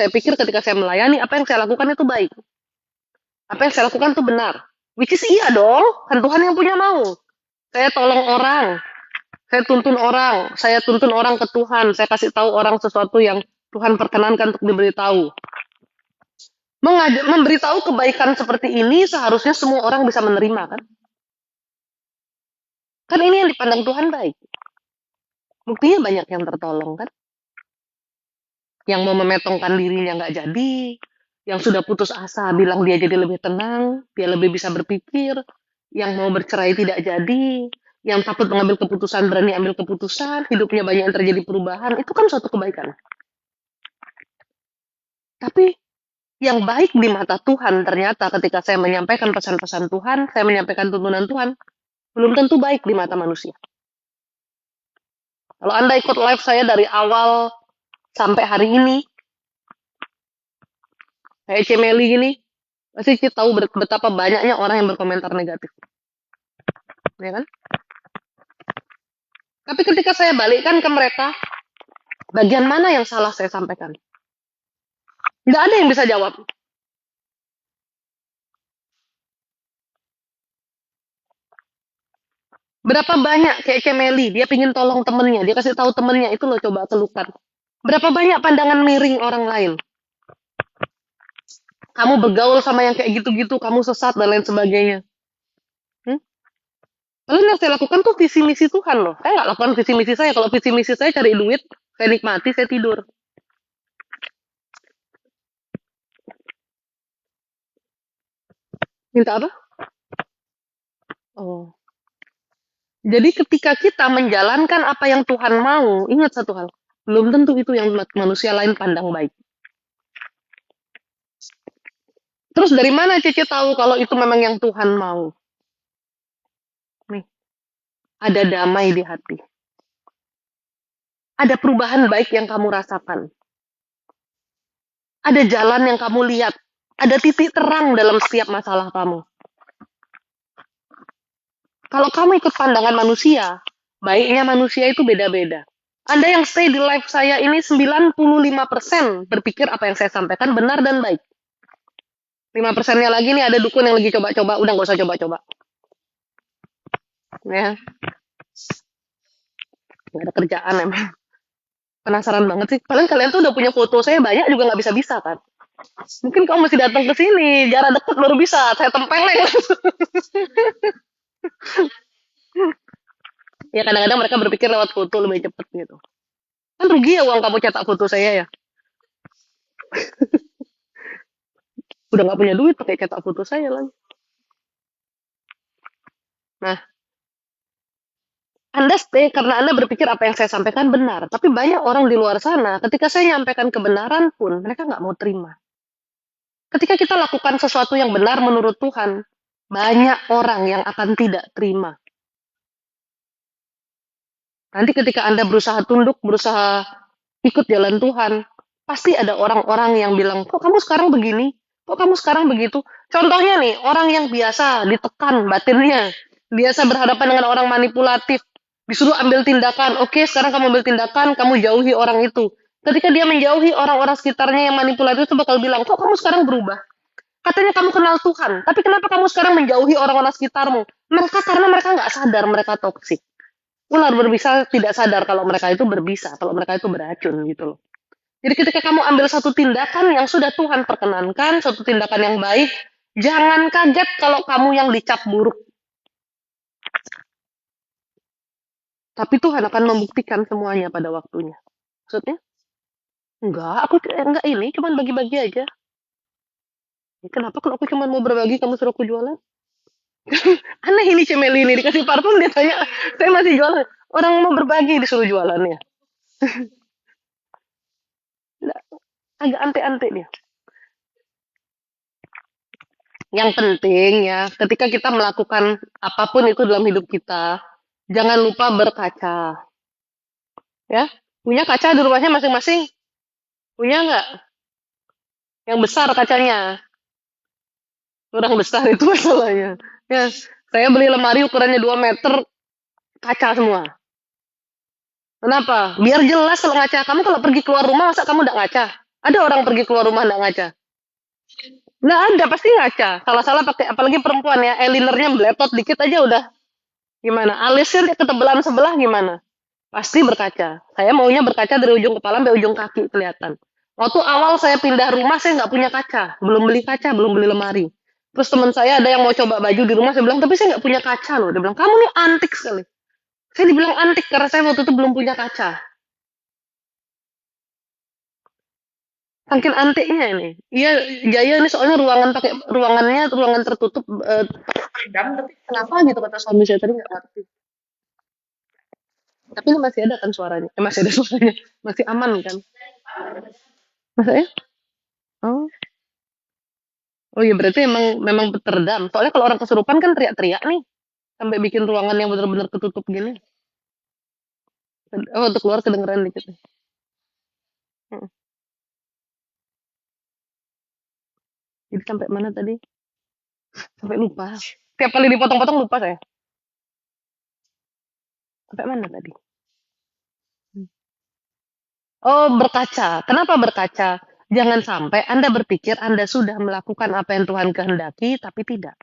pikir ketika saya melayani, apa yang saya lakukan itu baik. Apa yang saya lakukan itu benar. Which is iya dong, kan Tuhan yang punya mau. Saya tolong orang, saya tuntun orang ke Tuhan, saya kasih tahu orang sesuatu yang Tuhan perkenankan untuk diberitahu. Memberitahu kebaikan seperti ini seharusnya semua orang bisa menerima kan? Kan ini yang dipandang Tuhan baik. Buktinya banyak yang tertolong kan? Yang mau memetongkan dirinya nggak jadi, yang sudah putus asa bilang dia jadi lebih tenang, dia lebih bisa berpikir, yang mau bercerai tidak jadi, yang takut mengambil keputusan berani ambil keputusan, hidupnya banyak yang terjadi perubahan, itu kan suatu kebaikan. Tapi yang baik di mata Tuhan ternyata ketika saya menyampaikan pesan-pesan Tuhan, saya menyampaikan tuntunan Tuhan, belum tentu baik di mata manusia. Kalau Anda ikut live saya dari awal sampai hari ini, Kayak Cemeli gini, pasti kita tahu betapa banyaknya orang yang berkomentar negatif, ya kan? Tapi ketika saya balikkan ke mereka, bagian mana yang salah saya sampaikan? Nggak ada yang bisa jawab. Berapa banyak kayak Cemeli, dia pingin tolong temennya, dia kasih tahu temennya, itu loh coba keluhkan. Berapa banyak pandangan miring orang lain. Kamu bergaul sama yang kayak gitu-gitu, kamu sesat dan lain sebagainya. Hmm? Lalu yang saya lakukan tuh visi misi Tuhan loh. Saya nggak lakukan visi misi saya. Kalau visi misi saya cari duit, saya nikmati, saya tidur. Minta apa? Oh. Jadi ketika kita menjalankan apa yang Tuhan mau, ingat satu hal, belum tentu itu yang manusia lain pandang baik. Terus dari mana Cece tahu kalau itu memang yang Tuhan mau? Nih, ada damai di hati. Ada perubahan baik yang kamu rasakan. Ada jalan yang kamu lihat. Ada titik terang dalam setiap masalah kamu. Kalau kamu ikut pandangan manusia, baiknya manusia itu beda-beda. Anda yang stay di live saya ini 95% berpikir apa yang saya sampaikan benar dan baik. 5%-nya lagi nih ada dukun yang lagi coba-coba, udah nggak usah coba-coba. Ya, nggak ada kerjaan emang. Penasaran banget sih. Paling kalian tuh udah punya foto saya banyak juga nggak bisa-bisa kan. Mungkin kamu masih datang ke sini, jarak dekat baru bisa. Saya tempeleng. Ya kadang-kadang mereka berpikir lewat foto lebih cepet gitu. Kan rugi ya uang kamu cetak foto saya ya. Udah nggak punya duit pakai cetak foto saya lagi. Nah, Anda stay karena Anda berpikir apa yang saya sampaikan benar. Tapi banyak orang di luar sana, ketika saya nyampaikan kebenaran pun, mereka nggak mau terima. Ketika kita lakukan sesuatu yang benar menurut Tuhan, banyak orang yang akan tidak terima. Nanti ketika Anda berusaha tunduk, berusaha ikut jalan Tuhan, pasti ada orang-orang yang bilang, kok kamu sekarang begini? Kok kamu sekarang begitu? Contohnya nih, orang yang biasa ditekan batinnya, biasa berhadapan dengan orang manipulatif, disuruh ambil tindakan, oke sekarang kamu ambil tindakan, kamu jauhi orang itu. Ketika dia menjauhi orang-orang sekitarnya yang manipulatif itu bakal bilang, kok kamu sekarang berubah? Katanya kamu kenal Tuhan, tapi kenapa kamu sekarang menjauhi orang-orang sekitarmu? Mereka karena mereka nggak sadar mereka toksik. Ular berbisa tidak sadar kalau mereka itu berbisa, kalau mereka itu beracun gitu loh. Jadi ketika kamu ambil satu tindakan yang sudah Tuhan perkenankan, satu tindakan yang baik, jangan kaget kalau kamu yang dicap buruk. Tapi Tuhan akan membuktikan semuanya pada waktunya. Maksudnya? Enggak, aku enggak ini, cuman bagi-bagi aja. Ya, kenapa kalau aku cuma mau berbagi, kamu suruh aku jualan? Aneh ini Cemeli ini, dikasih parfum dia tanya, saya masih jualan. Orang mau berbagi disuruh jualannya. Nggak, agak ante-ante dia. Yang penting ya, ketika kita melakukan apapun itu dalam hidup kita, jangan lupa berkaca. Ya, punya kaca di rumahnya masing-masing? Punya nggak? Yang besar kacanya. Kurang besar itu masalahnya. Ya, saya beli lemari ukurannya 2 meter, kaca semua. Kenapa? Biar jelas kalau ngaca. Kamu kalau pergi keluar rumah, masa kamu nggak ngaca? Ada orang pergi keluar rumah nggak ngaca? Nggak ada, pasti ngaca. Salah-salah pakai, apalagi perempuan ya, eyelinernya meletot dikit aja udah. Gimana? Alisnya ketebalan sebelah gimana? Pasti berkaca. Saya maunya berkaca dari ujung kepala sampai ujung kaki kelihatan. Waktu awal saya pindah rumah, saya nggak punya kaca. Belum beli kaca, belum beli lemari. Terus teman saya ada yang mau coba baju di rumah, saya bilang, tapi saya nggak punya kaca loh. Dia bilang, kamu nih antik sekali. Saya dibilang antik karena saya waktu itu belum punya kaca. Saking antiknya ini. Iya, Jaya ini soalnya ruangan tertutup pakai peredam, tapi kenapa gitu kata suami saya tadi nggak ngerti. Tapi ini masih ada kan suaranya? Masih ada suaranya. Masih aman kan? Masa ya? Oh. Oh iya berarti emang memang teredam. Soalnya kalau orang kesurupan kan teriak-teriak nih sampai bikin ruangan yang benar-benar ketutup gini. Oh, untuk keluar kedengeran dikit nih. Mm. Jadi sampai mana tadi? Sampai lupa. Tiap kali dipotong-potong lupa saya. Sampai mana tadi? Oh, berkaca. Kenapa berkaca? Jangan sampai Anda berpikir Anda sudah melakukan apa yang Tuhan kehendaki, tapi tidak.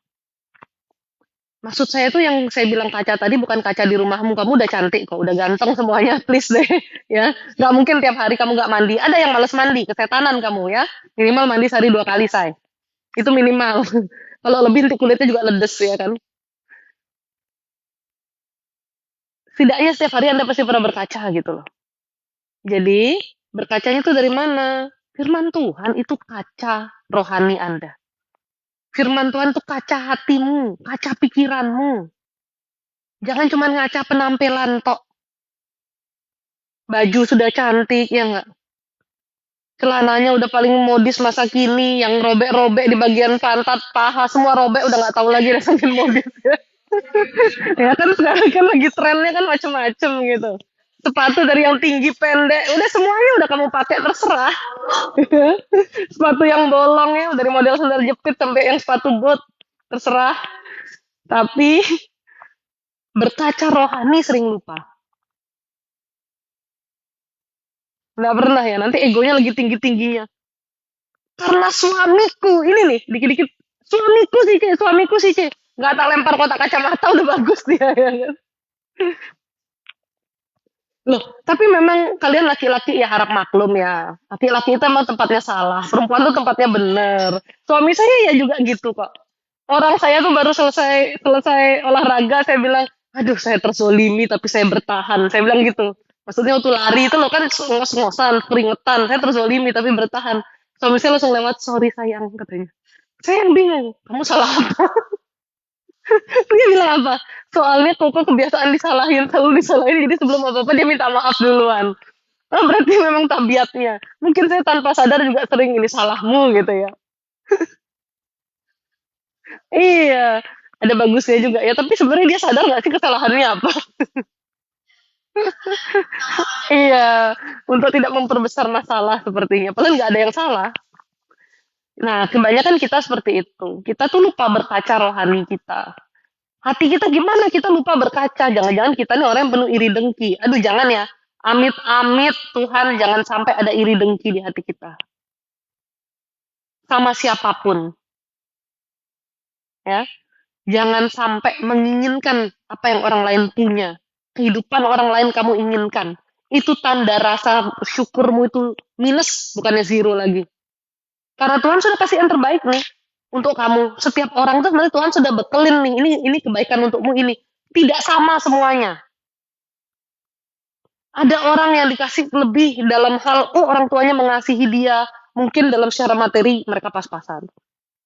Maksud saya tuh yang saya bilang kaca tadi bukan kaca di rumahmu, kamu udah cantik kok, udah ganteng semuanya, please deh, ya. Nggak mungkin tiap hari kamu nggak mandi. Ada yang males mandi, kesetanan kamu ya. Minimal mandi sehari 2 kali, say. Itu minimal. Kalau lebih nanti kulitnya juga ledes ya kan. Setidaknya setiap hari Anda pasti pernah berkaca gitu loh. Jadi, berkacanya tuh dari mana? Firman Tuhan itu kaca rohani Anda. Firman Tuhan tuh kaca hatimu, kaca pikiranmu. Jangan cuma ngaca penampilan tok. Baju sudah cantik, ya nggak? Celananya udah paling modis masa kini, yang robek-robek di bagian pantat, paha, semua robek, udah nggak tahu lagi udah saking modis ya. Ya kan sekarang kan lagi trennya kan macem-macem gitu. Sepatu dari yang tinggi pendek, udah semuanya udah kamu pakai terserah. Sepatu yang bolong ya, dari model sandal jepit sampai yang sepatu bot, terserah. Tapi berkaca rohani sering lupa. Nggak pernah ya, nanti egonya lagi tinggi-tingginya. Karena suamiku, ini nih, dikit-dikit, suamiku sih, Ci. Nggak tak lempar kotak kacamata, udah bagus dia, ya kan? Loh, tapi memang kalian laki-laki ya harap maklum ya. Laki-laki itu emang tempatnya salah, perempuan tuh tempatnya bener. Suami saya ya juga gitu kok. Orang saya tuh baru selesai selesai olahraga, saya bilang, aduh saya terzolimi tapi saya bertahan. Saya bilang gitu. Maksudnya waktu lari itu loh kan ngos-ngosan, keringetan. Saya terzolimi tapi bertahan. Suami saya langsung lewat, sorry sayang katanya. Saya yang bingung, kamu salah apa? Dia bilang apa? Soalnya Koko kebiasaan disalahin, selalu disalahin. Jadi sebelum apa-apa dia minta maaf duluan. Oh, berarti memang tabiatnya. Mungkin saya tanpa sadar juga sering ini salahmu gitu ya. Iya, ada bagusnya juga ya. Tapi sebenarnya dia sadar nggak sih kesalahannya apa? Iya, untuk tidak memperbesar masalah sepertinya. Padahal nggak ada yang salah. Nah, kebanyakan kita seperti itu. Kita tuh lupa berkaca rohani kita. Hati kita gimana? Kita lupa berkaca. Jangan-jangan kita nih orang yang penuh iri dengki. Aduh, jangan ya. Amit-amit Tuhan jangan sampai ada iri dengki di hati kita. Sama siapapun, ya. Jangan sampai menginginkan apa yang orang lain punya. Kehidupan orang lain kamu inginkan. Itu tanda rasa syukurmu itu minus, bukannya zero lagi. Karena Tuhan sudah kasih yang terbaik nih untuk kamu. Setiap orang tuh sebenarnya Tuhan sudah bekelin nih. Ini kebaikan untukmu ini. Tidak sama semuanya. Ada orang yang dikasih lebih dalam hal, oh orang tuanya mengasihi dia. Mungkin dalam secara materi mereka pas-pasan.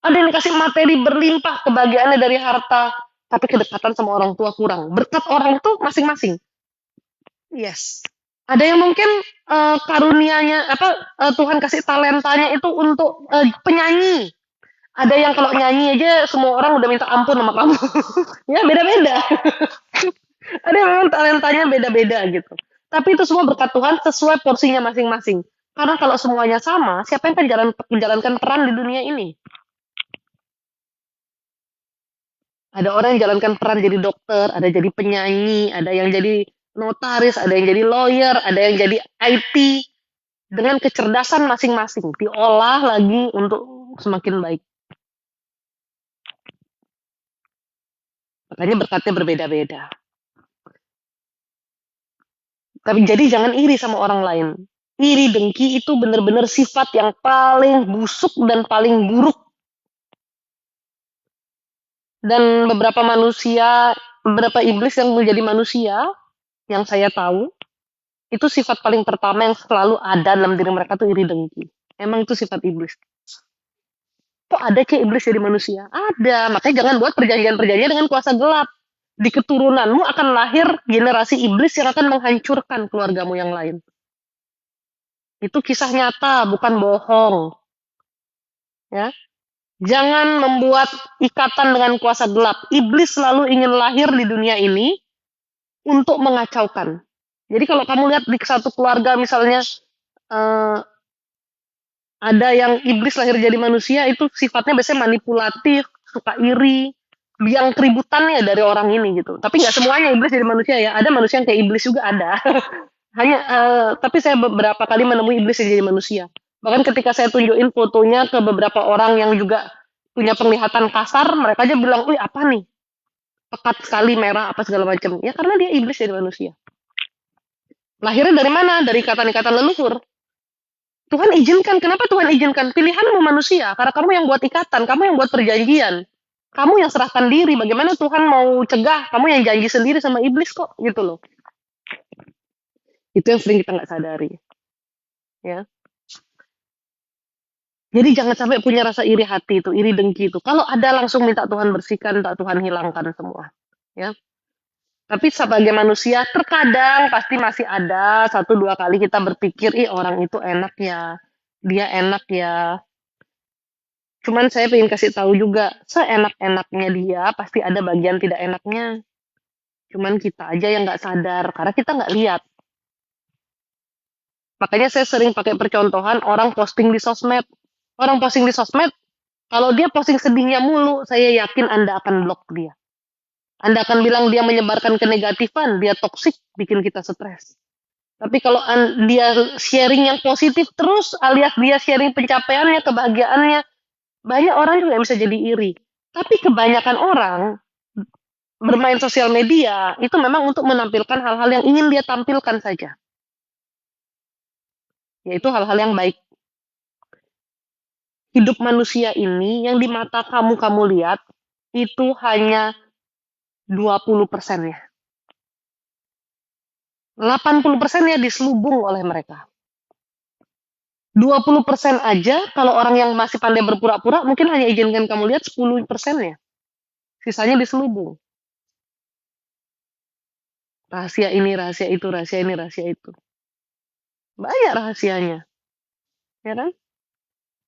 Ada yang dikasih materi berlimpah, kebahagiaannya dari harta, tapi kedekatan sama orang tua kurang. Berkat orang itu masing-masing. Yes. Ada yang mungkin karunianya Tuhan kasih talentanya itu untuk penyanyi. Ada yang kalau nyanyi aja semua orang udah minta ampun sama kamu. Ya beda-beda. Ada yang memang talentanya beda-beda gitu. Tapi itu semua berkat Tuhan sesuai porsinya masing-masing. Karena kalau semuanya sama, siapa yang akan menjalankan peran di dunia ini? Ada orang yang jalankan peran jadi dokter, ada jadi penyanyi, ada yang jadi notaris, ada yang jadi lawyer, ada yang jadi IT. Dengan kecerdasan masing-masing, diolah lagi untuk semakin baik. Makanya berkatnya berbeda-beda. Tapi jadi jangan iri sama orang lain. Iri dengki itu benar-benar sifat yang paling busuk dan paling buruk. Dan beberapa manusia, beberapa iblis yang menjadi manusia, yang saya tahu, itu sifat paling pertama yang selalu ada dalam diri mereka tuh iri dengki. Emang itu sifat iblis. Kok ada kayak iblis jadi manusia? Ada. Makanya jangan buat perjanjian-perjanjian dengan kuasa gelap. Di keturunanmu akan lahir generasi iblis yang akan menghancurkan keluargamu yang lain. Itu kisah nyata, bukan bohong. Ya. Jangan membuat ikatan dengan kuasa gelap. Iblis selalu ingin lahir di dunia ini untuk mengacaukan. Jadi kalau kamu lihat di satu keluarga misalnya Ada yang iblis lahir jadi manusia itu sifatnya biasanya manipulatif, suka iri, biang keributannya dari orang ini gitu. Tapi nggak semuanya iblis jadi manusia ya. Ada manusia yang kayak iblis juga ada. Hanya tapi saya beberapa kali menemui iblis yang jadi manusia. Bahkan ketika saya tunjukin fotonya ke beberapa orang yang juga punya penglihatan kasar, mereka aja bilang, "Wih, apa nih? Pekat sekali, merah, apa segala macam." Ya karena dia iblis jadi manusia. Lahirnya dari mana? Dari ikatan-ikatan leluhur. Tuhan izinkan. Kenapa Tuhan izinkan? Pilihanmu manusia. Karena kamu yang buat ikatan, kamu yang buat perjanjian. Kamu yang serahkan diri. Bagaimana Tuhan mau cegah? Kamu yang janji sendiri sama iblis kok, gitu loh. Itu yang sering kita nggak sadari. Ya. Jadi jangan sampai punya rasa iri hati itu, iri dengki itu. Kalau ada langsung minta Tuhan bersihkan, minta Tuhan hilangkan semua. Ya. Tapi sebagai manusia terkadang pasti masih ada satu dua kali kita berpikir, ih orang itu enak ya, dia enak ya. Cuman saya pengen kasih tahu juga, seenak-enaknya dia pasti ada bagian tidak enaknya. Cuman kita aja yang nggak sadar, karena kita nggak lihat. Makanya saya sering pakai percontohan orang posting di sosmed. Orang posting di sosmed, kalau dia posting sedihnya mulu, saya yakin Anda akan blok dia. Anda akan bilang dia menyebarkan kenegatifan, dia toksik, bikin kita stres. Tapi kalau dia sharing yang positif terus, alias dia sharing pencapaiannya, kebahagiaannya, banyak orang juga yang bisa jadi iri. Tapi kebanyakan orang bermain sosial media itu memang untuk menampilkan hal-hal yang ingin dia tampilkan saja. Yaitu hal-hal yang baik. Hidup manusia ini yang di mata kamu lihat itu hanya 20%-nya. 80%-nya diselubung oleh mereka. 20% aja kalau orang yang masih pandai berpura-pura mungkin hanya izinkan kamu lihat 10%-nya. Sisanya diselubung. Rahasia ini, rahasia itu, rahasia ini, rahasia itu. Banyak rahasianya. Ya kan?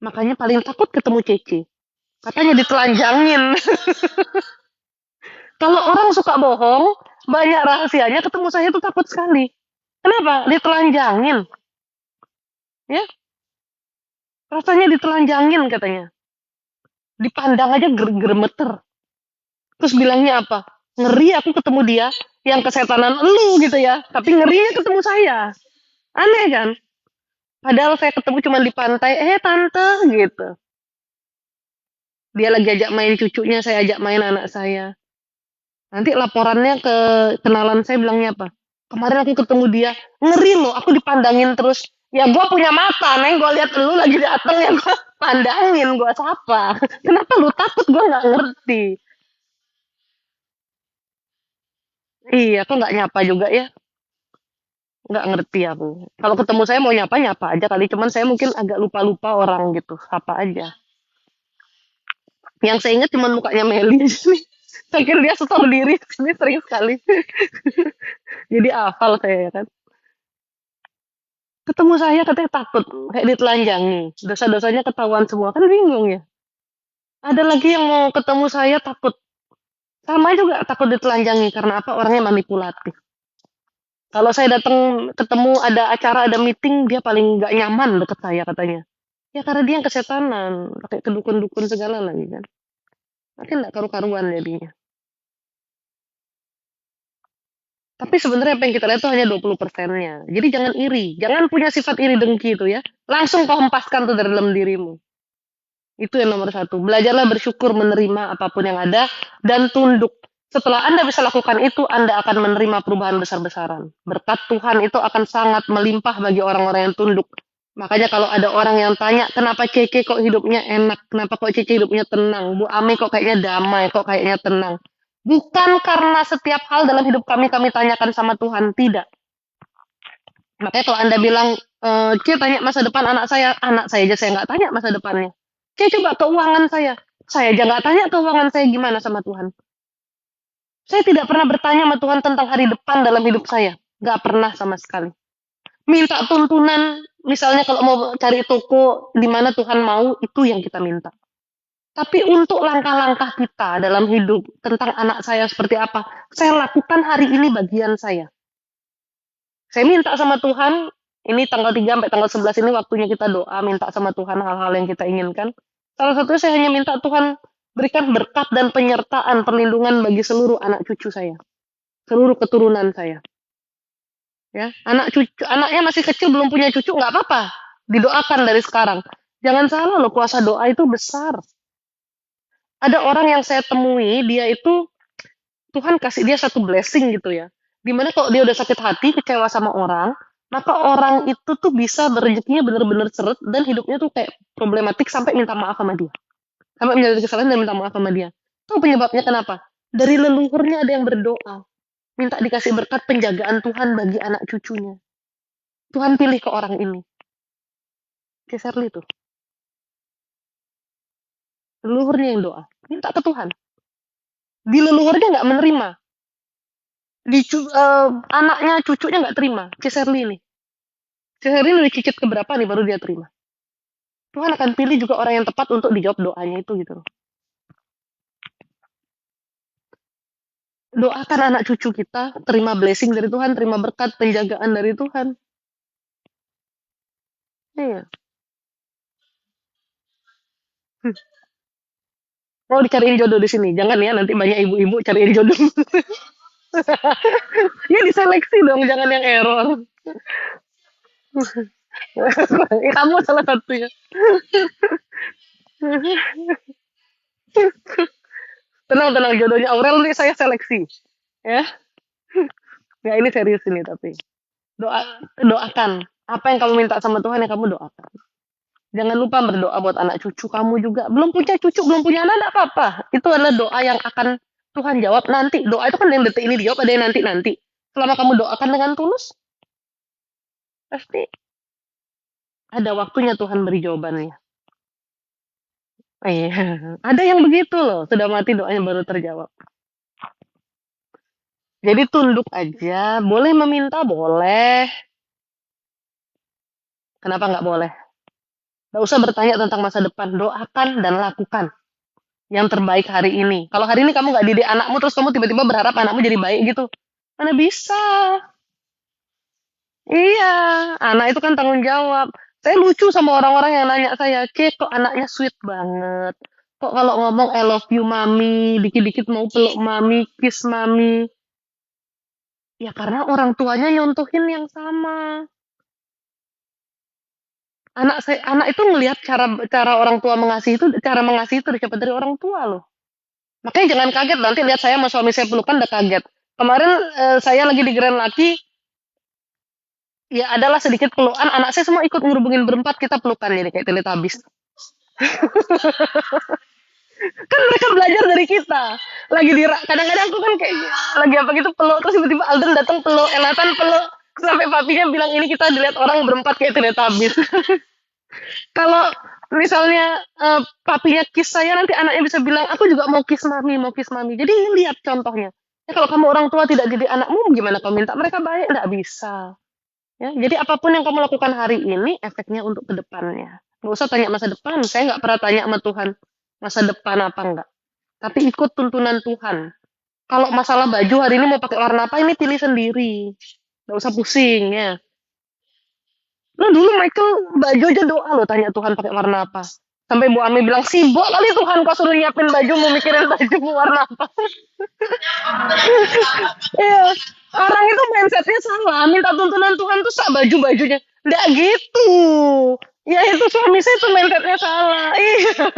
Makanya paling takut ketemu Cece. Katanya ditelanjangin. Kalau orang suka bohong, banyak rahasianya, ketemu saya tuh takut sekali. Kenapa? Ditelanjangin. Ya, rasanya ditelanjangin katanya. Dipandang aja gemeter. Terus bilangnya apa? Ngeri aku ketemu dia, yang kesetanan lu gitu ya. Tapi ngerinya ketemu saya. Aneh kan? Padahal saya ketemu cuma di pantai, tante gitu. Dia lagi ajak main cucunya, saya ajak main anak saya. Nanti laporannya ke kenalan saya bilangnya apa? Kemarin aku ketemu dia, ngeri loh, aku dipandangin terus. Ya gua punya mata, neng, gua lihat lu lagi dateng ya gua pandangin, gua sapa. Kenapa lu takut? Gua nggak ngerti. Iya, kok nggak nyapa juga ya? Nggak ngerti aku. Kalau ketemu saya mau nyapa nyapa aja kali, cuman saya mungkin agak lupa-lupa orang gitu, sapa aja. Yang saya ingat cuma mukanya Meli aja nih. Saya kira dia setor diri, ini sering sekali. Jadi hafal saya ya kan. Ketemu saya katanya takut, kayak ditelanjangi. Dosa-dosanya ketahuan semua, kan bingung ya. Ada lagi yang mau ketemu saya takut. Sama juga takut ditelanjangi, karena apa? Orangnya manipulatif. Kalau saya datang ketemu ada acara, ada meeting, dia paling nggak nyaman deket saya katanya. Ya karena dia yang kesetanan, pakai kedukun-dukun segala lagi kan. Makin nggak karu-karuan jadinya. Tapi sebenarnya apa yang kita lihat itu hanya 20%-nya. Jadi jangan iri, jangan punya sifat iri dengki itu ya. Langsung kau hempaskan tuh dari dalam dirimu. Itu yang nomor satu. Belajarlah bersyukur menerima apapun yang ada dan tunduk. Setelah Anda bisa lakukan itu, Anda akan menerima perubahan besar-besaran. Berkat Tuhan itu akan sangat melimpah bagi orang-orang yang tunduk. Makanya kalau ada orang yang tanya, kenapa Cece kok hidupnya enak? Kenapa kok Cece hidupnya tenang? Bu Ame kok kayaknya damai? Kok kayaknya tenang? Bukan karena setiap hal dalam hidup kami tanyakan sama Tuhan, tidak. Makanya kalau Anda bilang, Cie tanya masa depan anak saya aja saya nggak tanya masa depannya. Cie coba keuangan saya aja nggak tanya keuangan saya gimana sama Tuhan. Saya tidak pernah bertanya sama Tuhan tentang hari depan dalam hidup saya, nggak pernah sama sekali. Minta tuntunan, misalnya kalau mau cari toko di mana Tuhan mau, itu yang kita minta. Tapi untuk langkah-langkah kita dalam hidup, tentang anak saya seperti apa, saya lakukan hari ini bagian saya. Saya minta sama Tuhan, Ini tanggal 3 sampai tanggal 11 ini waktunya kita doa, minta sama Tuhan hal-hal yang kita inginkan. Salah satunya saya hanya minta Tuhan berikan berkat dan penyertaan perlindungan bagi seluruh anak cucu saya, seluruh keturunan saya. Ya, anaknya masih kecil belum punya cucu nggak apa-apa, didoakan dari sekarang. Jangan salah loh, kuasa doa itu besar. Ada orang yang saya temui, dia itu Tuhan kasih dia satu blessing gitu ya. Dimana kalau dia udah sakit hati, kecewa sama orang, maka orang itu tuh bisa rezekinya bener-bener seret dan hidupnya tuh kayak problematik sampai minta maaf sama dia. Sampai menyadari kesalahan dan minta maaf sama dia. Tahu penyebabnya kenapa? Dari leluhurnya ada yang berdoa. Minta dikasih berkat penjagaan Tuhan bagi anak cucunya. Tuhan pilih ke orang ini. Kayak Shirley tuh. Leluhurnya yang doa. Minta ke Tuhan. Di leluhurnya nggak menerima. Anaknya, cucunya nggak terima. Shirley ini. Shirley ini udah cicit keberapa nih baru dia terima. Tuhan akan pilih juga orang yang tepat untuk dijawab doanya itu gitu loh. Doakan anak cucu kita terima blessing dari Tuhan, terima berkat penjagaan dari Tuhan. Iya. Mau dicariin jodoh di sini, jangan ya nanti banyak ibu-ibu cariin jodoh. Ya diseleksi dong, jangan yang error. Ya, kamu salah satunya. Tenang, jodohnya Aurel nih saya seleksi. Ya, ya ini serius ini tapi. Doakan. Apa yang kamu minta sama Tuhan yang kamu doakan. Jangan lupa berdoa buat anak cucu kamu juga. Belum punya cucu, belum punya anak, enggak apa-apa. Itu adalah doa yang akan Tuhan jawab nanti. Doa itu kan yang detik ini dijawab, ada yang nanti-nanti. Selama kamu doakan dengan tulus, pasti ada waktunya Tuhan beri jawabannya. Iya, ada yang begitu loh, sudah mati doanya baru terjawab. Jadi tunduk aja, boleh meminta, boleh. Kenapa nggak boleh? Nggak usah bertanya tentang masa depan, doakan dan lakukan yang terbaik hari ini. Kalau hari ini kamu nggak didik anakmu, terus kamu tiba-tiba berharap anakmu jadi baik gitu, mana bisa? Iya, anak itu kan tanggung jawab. Saya lucu sama orang-orang yang nanya saya, "Cek, kok anaknya sweet banget? Kok kalau ngomong I love you mami, dikit-dikit mau peluk mami, kiss mami." Ya karena orang tuanya nyontohin yang sama. Anak itu ngelihat cara cara orang tua mengasihi itu, cara mengasihi itu dapat dari orang tua loh. Makanya jangan kaget nanti lihat saya sama suami saya pelukan udah kaget. Kemarin saya lagi di Grand Laki, ya adalah sedikit pelukan, anak saya semua ikut ngerubungin berempat, kita pelukan jadi kayak Teletubbies. Kan mereka belajar dari kita. Kadang-kadang aku kan kayak lagi apa gitu peluk, terus tiba-tiba Alden datang peluk, Elatan peluk, sampai papinya bilang ini kita dilihat orang berempat kayak Teletubbies. Kalau misalnya papinya kiss saya, nanti anaknya bisa bilang aku juga mau kiss mami, mau kiss mami. Jadi lihat contohnya. Ya kalau kamu orang tua tidak didik anakmu, gimana kamu minta mereka baik? Nggak bisa. Ya, jadi apapun yang kamu lakukan hari ini, efeknya untuk kedepannya. Nggak usah tanya masa depan. Saya nggak pernah tanya sama Tuhan masa depan apa enggak. Tapi ikut tuntunan Tuhan. Kalau masalah baju hari ini mau pakai warna apa, ini pilih sendiri. Nggak usah pusing ya. Nah dulu Michael baju aja doa loh tanya Tuhan pakai warna apa. Sampai Bu Ami bilang, sibuk kali Tuhan kau suruh nyiapin baju, mau mikirin baju mau warna apa. Iya, orang itu mindsetnya salah. Minta tuntunan Tuhan tuh sak baju-bajunya. Nggak gitu. Ya itu suami saya tuh mindsetnya salah. Iya,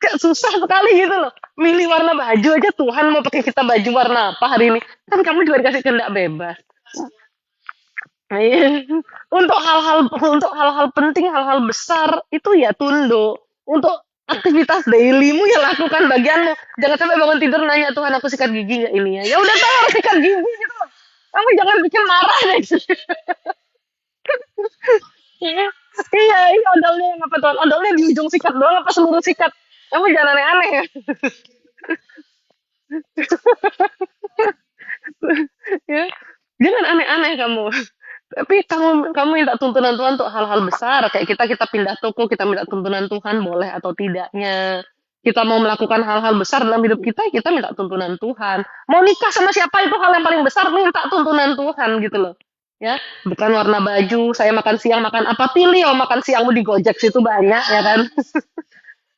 kayak susah sekali gitu loh. Milih warna baju aja Tuhan mau pakai kita baju warna apa hari ini. Kan kamu juga dikasih kehendak bebas. Iya. Untuk hal-hal penting, hal-hal besar itu ya tunduk. Untuk aktivitas dailymu ya lakukan bagianmu. Jangan sampai bangun tidur nanya Tuhan aku sikat gigi nggak ini ya. Ya udah tahu harus sikat gigi gitu. Kamu jangan bikin marah deh. Iya, iya, ini odolnya yang apa Tuhan? Odolnya di ujung sikat doang apa seluruh sikat? Kamu jangan aneh-aneh ya. Ya. Jangan aneh-aneh kamu. Tapi kamu kamu minta tuntunan Tuhan untuk hal-hal besar. Kayak kita pindah toko, kita minta tuntunan Tuhan boleh atau tidaknya. Kita mau melakukan hal-hal besar dalam hidup kita minta tuntunan Tuhan. Mau nikah sama siapa itu hal yang paling besar, minta tuntunan Tuhan gitu loh. ya, bukan warna baju, saya makan siang makan apa, pilih oh makan siangmu di Gojek situ banyak ya kan.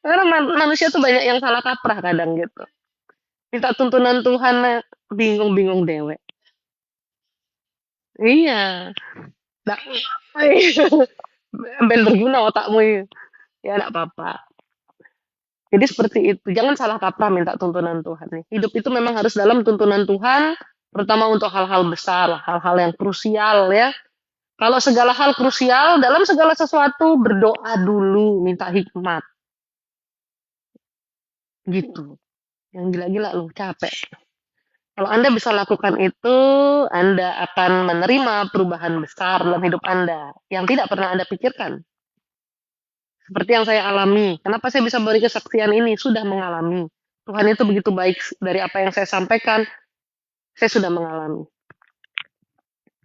Karena manusia tuh banyak yang salah kaprah kadang gitu. Minta tuntunan Tuhan bingung-bingung dewe. Iya. Nah, ben berguna otakmu ya. Ya enggak apa-apa. Jadi seperti itu. Jangan salah kaprah minta tuntunan Tuhan nih. Hidup itu memang harus dalam tuntunan Tuhan, terutama untuk hal-hal besar, hal-hal yang krusial ya. Kalau segala hal krusial, dalam segala sesuatu berdoa dulu, minta hikmat gitu. Yang gila-gila loh, capek. Kalau Anda bisa lakukan itu, Anda akan menerima perubahan besar dalam hidup Anda yang tidak pernah Anda pikirkan. Seperti yang saya alami. Kenapa saya bisa beri kesaksian ini? Sudah mengalami. Tuhan itu begitu baik dari apa yang saya sampaikan, saya sudah mengalami.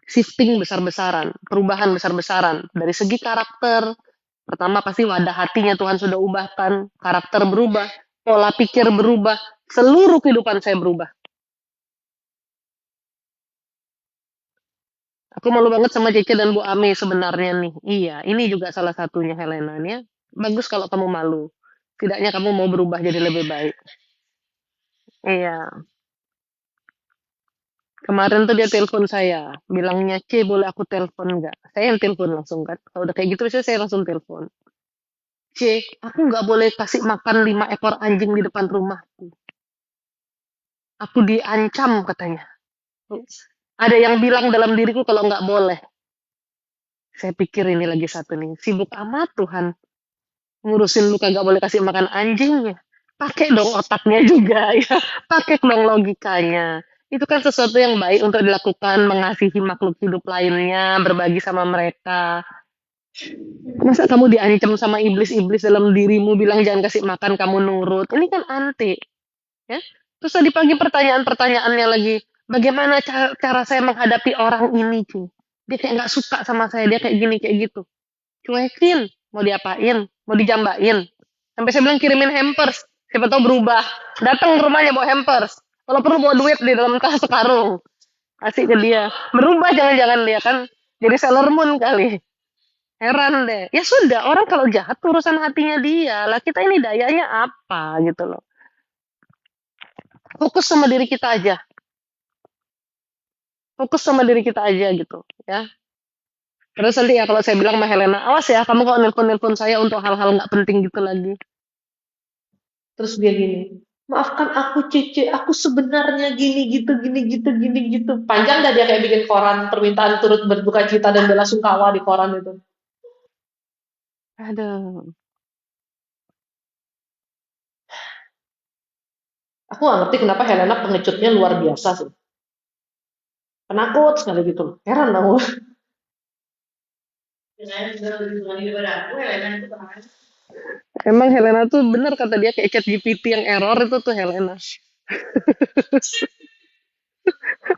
Shifting besar-besaran, perubahan besar-besaran. Dari segi karakter, pertama pasti wadah hatinya Tuhan sudah ubahkan, karakter berubah, pola pikir berubah, seluruh kehidupan saya berubah. Aku malu banget sama Cece dan Bu Ame sebenarnya nih. Iya, ini juga salah satunya Helena nih ya. Bagus kalau kamu malu. Tidaknya kamu mau berubah jadi lebih baik. Iya. Kemarin tuh dia telepon saya, bilangnya, "C, boleh aku telepon nggak?" Saya yang telepon langsung kan. Kalau udah kayak gitu biasanya saya langsung telepon. "C, aku nggak boleh kasih makan 5 ekor anjing di depan rumahku. Aku diancam," katanya. Ada yang bilang dalam diriku kalau nggak boleh. Saya pikir ini lagi satu nih, sibuk amat Tuhan. Ngurusin lu kagak boleh kasih makan anjing ya. Pakai dong otaknya juga ya. Pakai dong logikanya. Itu kan sesuatu yang baik untuk dilakukan, mengasihi makhluk hidup lainnya, berbagi sama mereka. Masa kamu diancam sama iblis-iblis dalam dirimu bilang jangan kasih makan kamu nurut. Ini kan anti, ya. Terus tadi pagi pertanyaan-pertanyaannya lagi, bagaimana cara saya menghadapi orang ini, cuy? Dia kayak nggak suka sama saya, dia kayak gini kayak gitu. Cuekin, mau diapain? Mau dijambain? Sampai saya bilang kirimin hampers, siapa tahu berubah. Datang ke rumahnya bawa hampers. Kalau perlu bawa duit di dalam tas sekarung. Kasih ke dia. Berubah jangan-jangan dia kan jadi Sailor Moon kali. Heran deh. Ya sudah, orang kalau jahat tuh urusan hatinya dia. Lah kita ini dayanya apa gitu loh. Fokus sama diri kita aja. Fokus sama diri kita aja gitu ya. Terus nanti ya kalau saya bilang sama Helena, awas ya kamu kalau nelpon-nelpon saya untuk hal-hal nggak penting gitu lagi. Terus dia gini, maafkan aku Cici, aku sebenarnya gini gitu, gini gitu, gini gitu. Panjang dah dia kayak bikin koran permintaan turut berduka cita dan bela sungkawa di koran itu. Aduh, aku gak ngerti kenapa Helena pengecutnya luar biasa sih. Penakut sekali gitu. Heran aku. Emang Helena tuh bener kata dia kayak chat GPT yang error itu tuh Helena.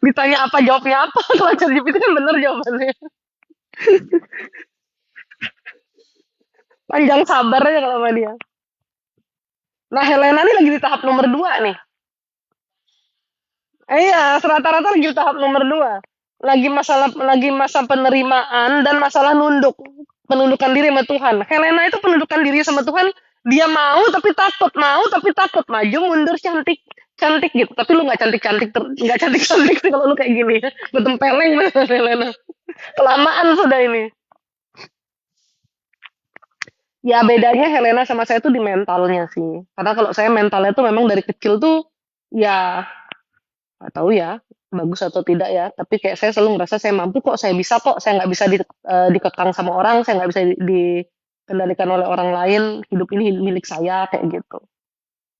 Ditanya apa jawabnya apa kalau chat GPT kan bener jawabannya. Panjang sabar aja kalau sama dia. Nah Helena nih lagi di tahap nomor 2 nih. Iya, rata-rata lagi di tahap nomor 2. Lagi masa penerimaan dan masalah penundukan diri sama Tuhan. Helena itu penundukan diri sama Tuhan, dia mau tapi takut, maju mundur cantik cantik gitu. Tapi lu nggak cantik-cantik nggak cantik-cantik sih kalau lu kayak gini ya. Lu tempeleng banget Helena. Kelamaan sudah ini. Ya bedanya Helena sama saya tuh di mentalnya sih. Karena kalau saya mentalnya tuh memang dari kecil tuh ya nggak tahu ya, bagus atau tidak ya, tapi kayak saya selalu ngerasa saya mampu kok, saya bisa kok, saya nggak bisa dikekang sama orang, saya nggak bisa dikendalikan oleh orang lain, hidup ini milik saya, kayak gitu.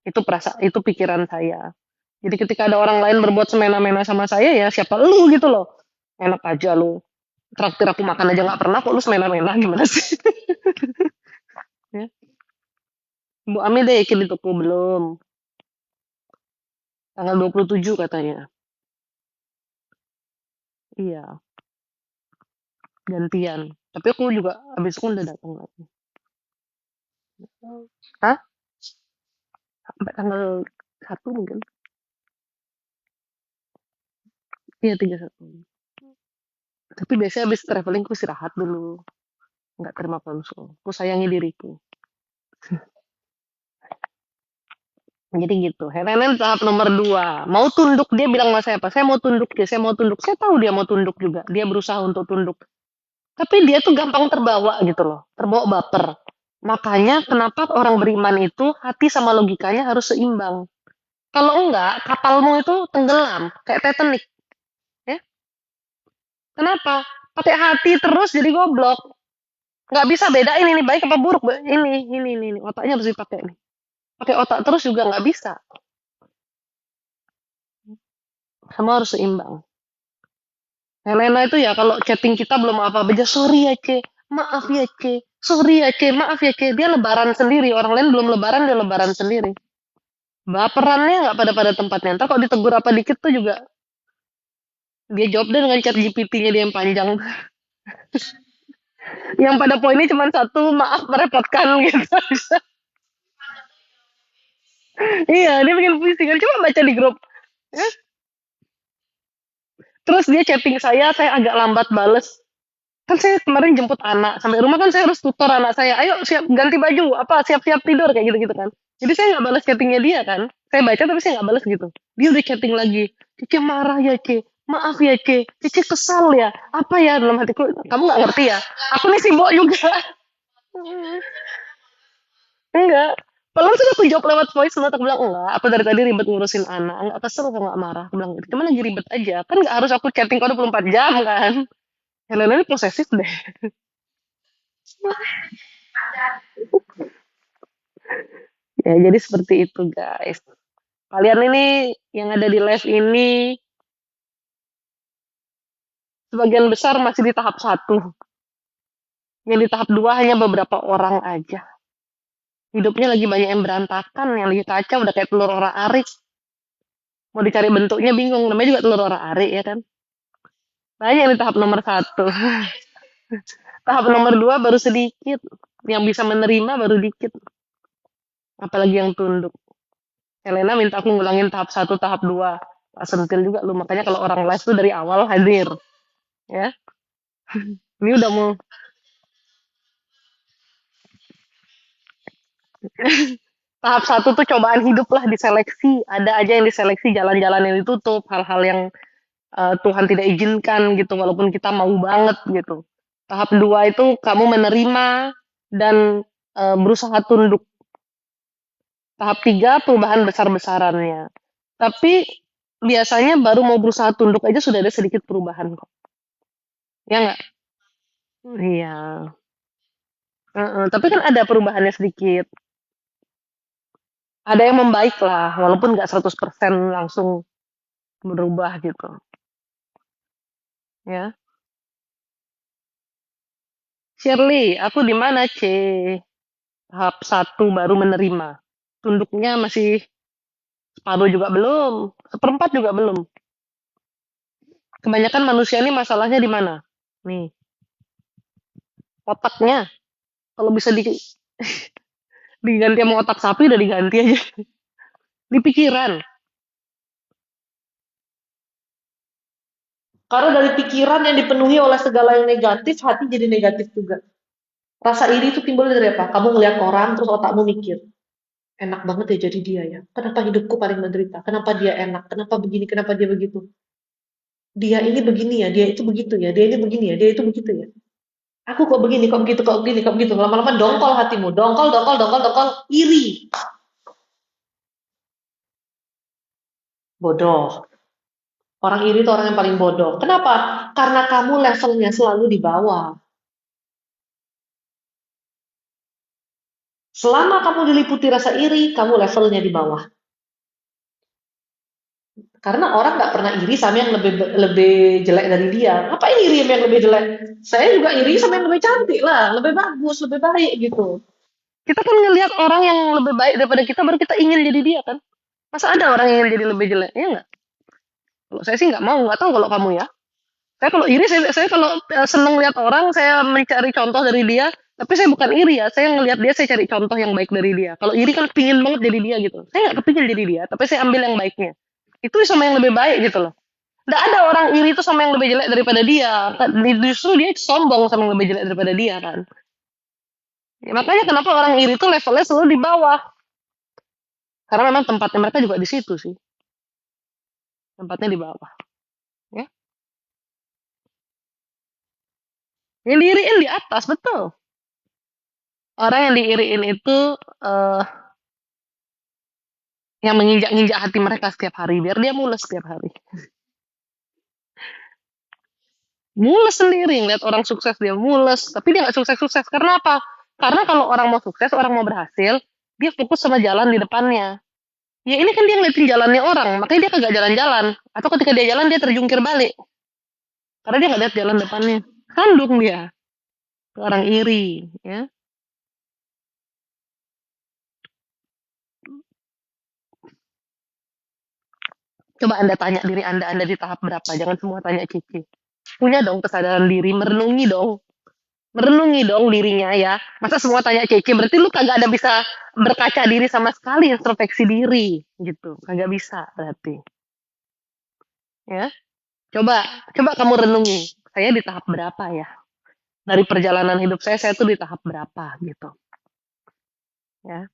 Itu pikiran saya. Jadi ketika ada orang lain berbuat semena-mena sama saya, ya siapa lu gitu loh. Enak aja lu. Traktir aku makan aja nggak pernah kok lu semena-mena gimana sih? Ya. Bu Ami deh yakin di toko belum. Tanggal 27 katanya. Iya, gantian. Tapi aku juga habis itu udah datang lagi. Hah? Sampai tanggal 1 mungkin. Iya 31. Tapi biasanya habis traveling ku istirahat dulu, nggak terima konsul. Ku sayangi diriku. Jadi gitu. Helena tahap nomor 2. Mau tunduk, dia bilang sama saya apa? Saya mau tunduk dia, saya mau tunduk. Saya tahu dia mau tunduk juga. Dia berusaha untuk tunduk. Tapi dia tuh gampang terbawa gitu loh. Terbawa baper. Makanya kenapa orang beriman itu hati sama logikanya harus seimbang. Kalau enggak, kapalmu itu tenggelam. Kayak Titanic. Ya? Kenapa? Pakai hati terus jadi goblok. Nggak bisa bedain ini baik apa buruk. Ini. Otaknya harus dipakai nih. Pakai otak terus juga nggak bisa. Semua harus seimbang. Helena itu ya kalau chatting kita belum apa-apa aja, sorry ya C, maaf ya C, sorry ya C, maaf ya C. Dia lebaran sendiri, orang lain belum lebaran, dia lebaran sendiri. Baperannya nggak pada tempatnya. Ntar kalau ditegur apa dikit tuh juga, dia jawab deh dengan chat GPT-nya dia yang panjang. Yang pada poinnya cuma satu, maaf merepotkan gitu. Iya, dia bikin pusing kan. Coba baca di grup. Ya. Terus dia chatting saya agak lambat bales. Kan saya kemarin jemput anak sampai rumah kan saya harus tutor anak saya, ayo siap ganti baju apa siap-siap tidur kayak gitu-gitu kan. Jadi saya nggak balas chattingnya dia kan, saya baca tapi saya nggak balas gitu. Dia udah chatting lagi, Cici marah ya C, maaf ya C, Cici kesal ya, apa ya dalam hatiku, kamu nggak ngerti ya, aku nih sibuk juga. Enggak, padahal sudah aku jawab lewat voice note, aku bilang enggak, aku dari tadi ribet ngurusin anak, enggak kesel aku nggak marah, aku bilang gitu, cuman lagi ribet aja, kan nggak harus aku chatting kau 24 jam kan. Helena ini posesif deh. Ya, jadi seperti itu, guys. Kalian ini yang ada di live ini, sebagian besar masih di tahap 1. Yang di tahap 2 hanya beberapa orang aja. Hidupnya lagi banyak yang berantakan, yang lagi kacau, udah kayak telur orak-arik. Mau dicari bentuknya bingung, namanya juga telur orak-arik ya kan. Banyak yang di tahap nomor 1. Tahap nomor 2 baru sedikit. Yang bisa menerima baru dikit. Apalagi yang tunduk. Helena minta aku ngulangin tahap 1, tahap 2. Pak sentil juga lu, makanya kalau orang live tuh dari awal hadir. Ya, ini udah mau tahap 1 tuh cobaan hidup lah diseleksi. Ada aja yang diseleksi, jalan-jalan yang ditutup, hal-hal yang Tuhan tidak izinkan gitu, walaupun kita mau banget gitu. Tahap 2 itu kamu menerima dan berusaha tunduk. Tahap 3 perubahan besar-besarannya. Tapi biasanya baru mau berusaha tunduk aja sudah ada sedikit perubahan kok. Ya nggak? Iya. Tapi kan ada perubahannya sedikit. Ada yang membaik lah, walaupun nggak 100% langsung berubah gitu. Ya. Shirley, aku di mana, C? Tahap 1 baru menerima. Tunduknya masih separuh juga belum, seperempat juga belum. Kebanyakan manusia ini masalahnya di mana? Nih, otaknya. Kalau bisa diganti sama otak sapi udah diganti aja. Di pikiran. Karena dari pikiran yang dipenuhi oleh segala yang negatif, hati jadi negatif juga. Rasa iri itu timbul dari apa? Kamu ngeliat orang, terus otakmu mikir, enak banget ya jadi dia ya. Kenapa hidupku paling menderita? Kenapa dia enak? Kenapa begini? Kenapa dia begitu? Dia ini begini ya, dia itu begitu ya, dia ini begini ya, dia itu begitu ya. Aku kok begini, kok begitu, kok begini, kok begitu. Lama-lama dongkol hatimu, dongkol, dongkol, dongkol, dongkol, iri. Bodoh. Orang iri itu orang yang paling bodoh. Kenapa? Karena kamu levelnya selalu di bawah. Selama kamu diliputi rasa iri, kamu levelnya di bawah. Karena orang nggak pernah iri sama yang lebih lebih jelek dari dia. Ngapain iri sama yang lebih jelek? Saya juga iri sama yang lebih cantik lah, lebih bagus, lebih baik gitu. Kita kan ngelihat orang yang lebih baik daripada kita, baru kita ingin jadi dia kan. Masa ada orang yang ingin jadi lebih jelek? Ya nggak? Kalau saya sih nggak mau, nggak tahu kalau kamu ya. Saya kalau iri, saya kalau seneng lihat orang, saya mencari contoh dari dia. Tapi saya bukan iri ya, saya ngelihat dia, saya cari contoh yang baik dari dia. Kalau iri kan pingin banget jadi dia gitu. Saya nggak kepingin jadi dia, tapi saya ambil yang baiknya. Itu sama yang lebih baik gitu loh. Nggak ada orang iri itu sama yang lebih jelek daripada dia. Justru dia sombong sama yang lebih jelek daripada dia kan. Ya, makanya kenapa orang iri itu levelnya selalu di bawah. Karena memang tempatnya mereka juga di situ sih. Tempatnya di bawah. Ya. Yang diiriin di atas, betul. Orang yang diiriin itu eh yang menginjak-injak hati mereka setiap hari biar dia mules setiap hari. Mules sendiri ngeliat orang sukses dia mules, tapi dia nggak sukses-sukses. Karena apa? Karena kalau orang mau sukses, orang mau berhasil, dia fokus sama jalan di depannya. Ya ini kan dia ngeliatin jalannya orang, makanya dia kagak jalan-jalan. Atau ketika dia jalan dia terjungkir balik, karena dia nggak lihat jalan depannya. Kandung dia, orang iri, ya. Coba Anda tanya diri Anda di tahap berapa? Jangan semua tanya Cici. Punya dong kesadaran diri, merenungi dong. Merenungi dong dirinya ya. Masa semua tanya Cece, berarti lu kagak ada bisa berkaca diri sama sekali, introspeksi diri gitu. Kagak bisa berarti. Ya. Coba coba kamu renungi. Saya di tahap berapa ya? Dari perjalanan hidup saya tuh di tahap berapa gitu. Ya.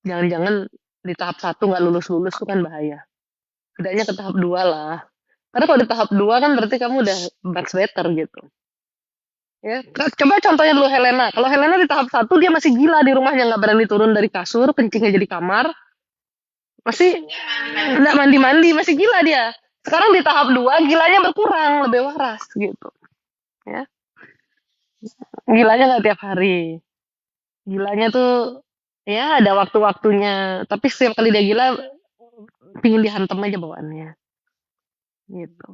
Jangan-jangan di tahap satu nggak lulus-lulus tuh kan bahaya. Setidaknya ke tahap 2 lah. Karena kalau di tahap 2 kan berarti kamu udah much better gitu. Ya, coba contohnya dulu Helena. Kalau Helena di tahap satu dia masih gila di rumahnya nggak berani turun dari kasur, kencingnya jadi kamar, masih nggak mandi-mandi, masih gila dia. Sekarang di tahap 2 gilanya berkurang, lebih waras gitu. Ya, gilanya nggak tiap hari. Gilanya tuh ya ada waktu-waktunya. Tapi setiap kali dia gila, pingin dihantam aja bawaannya. Gitu.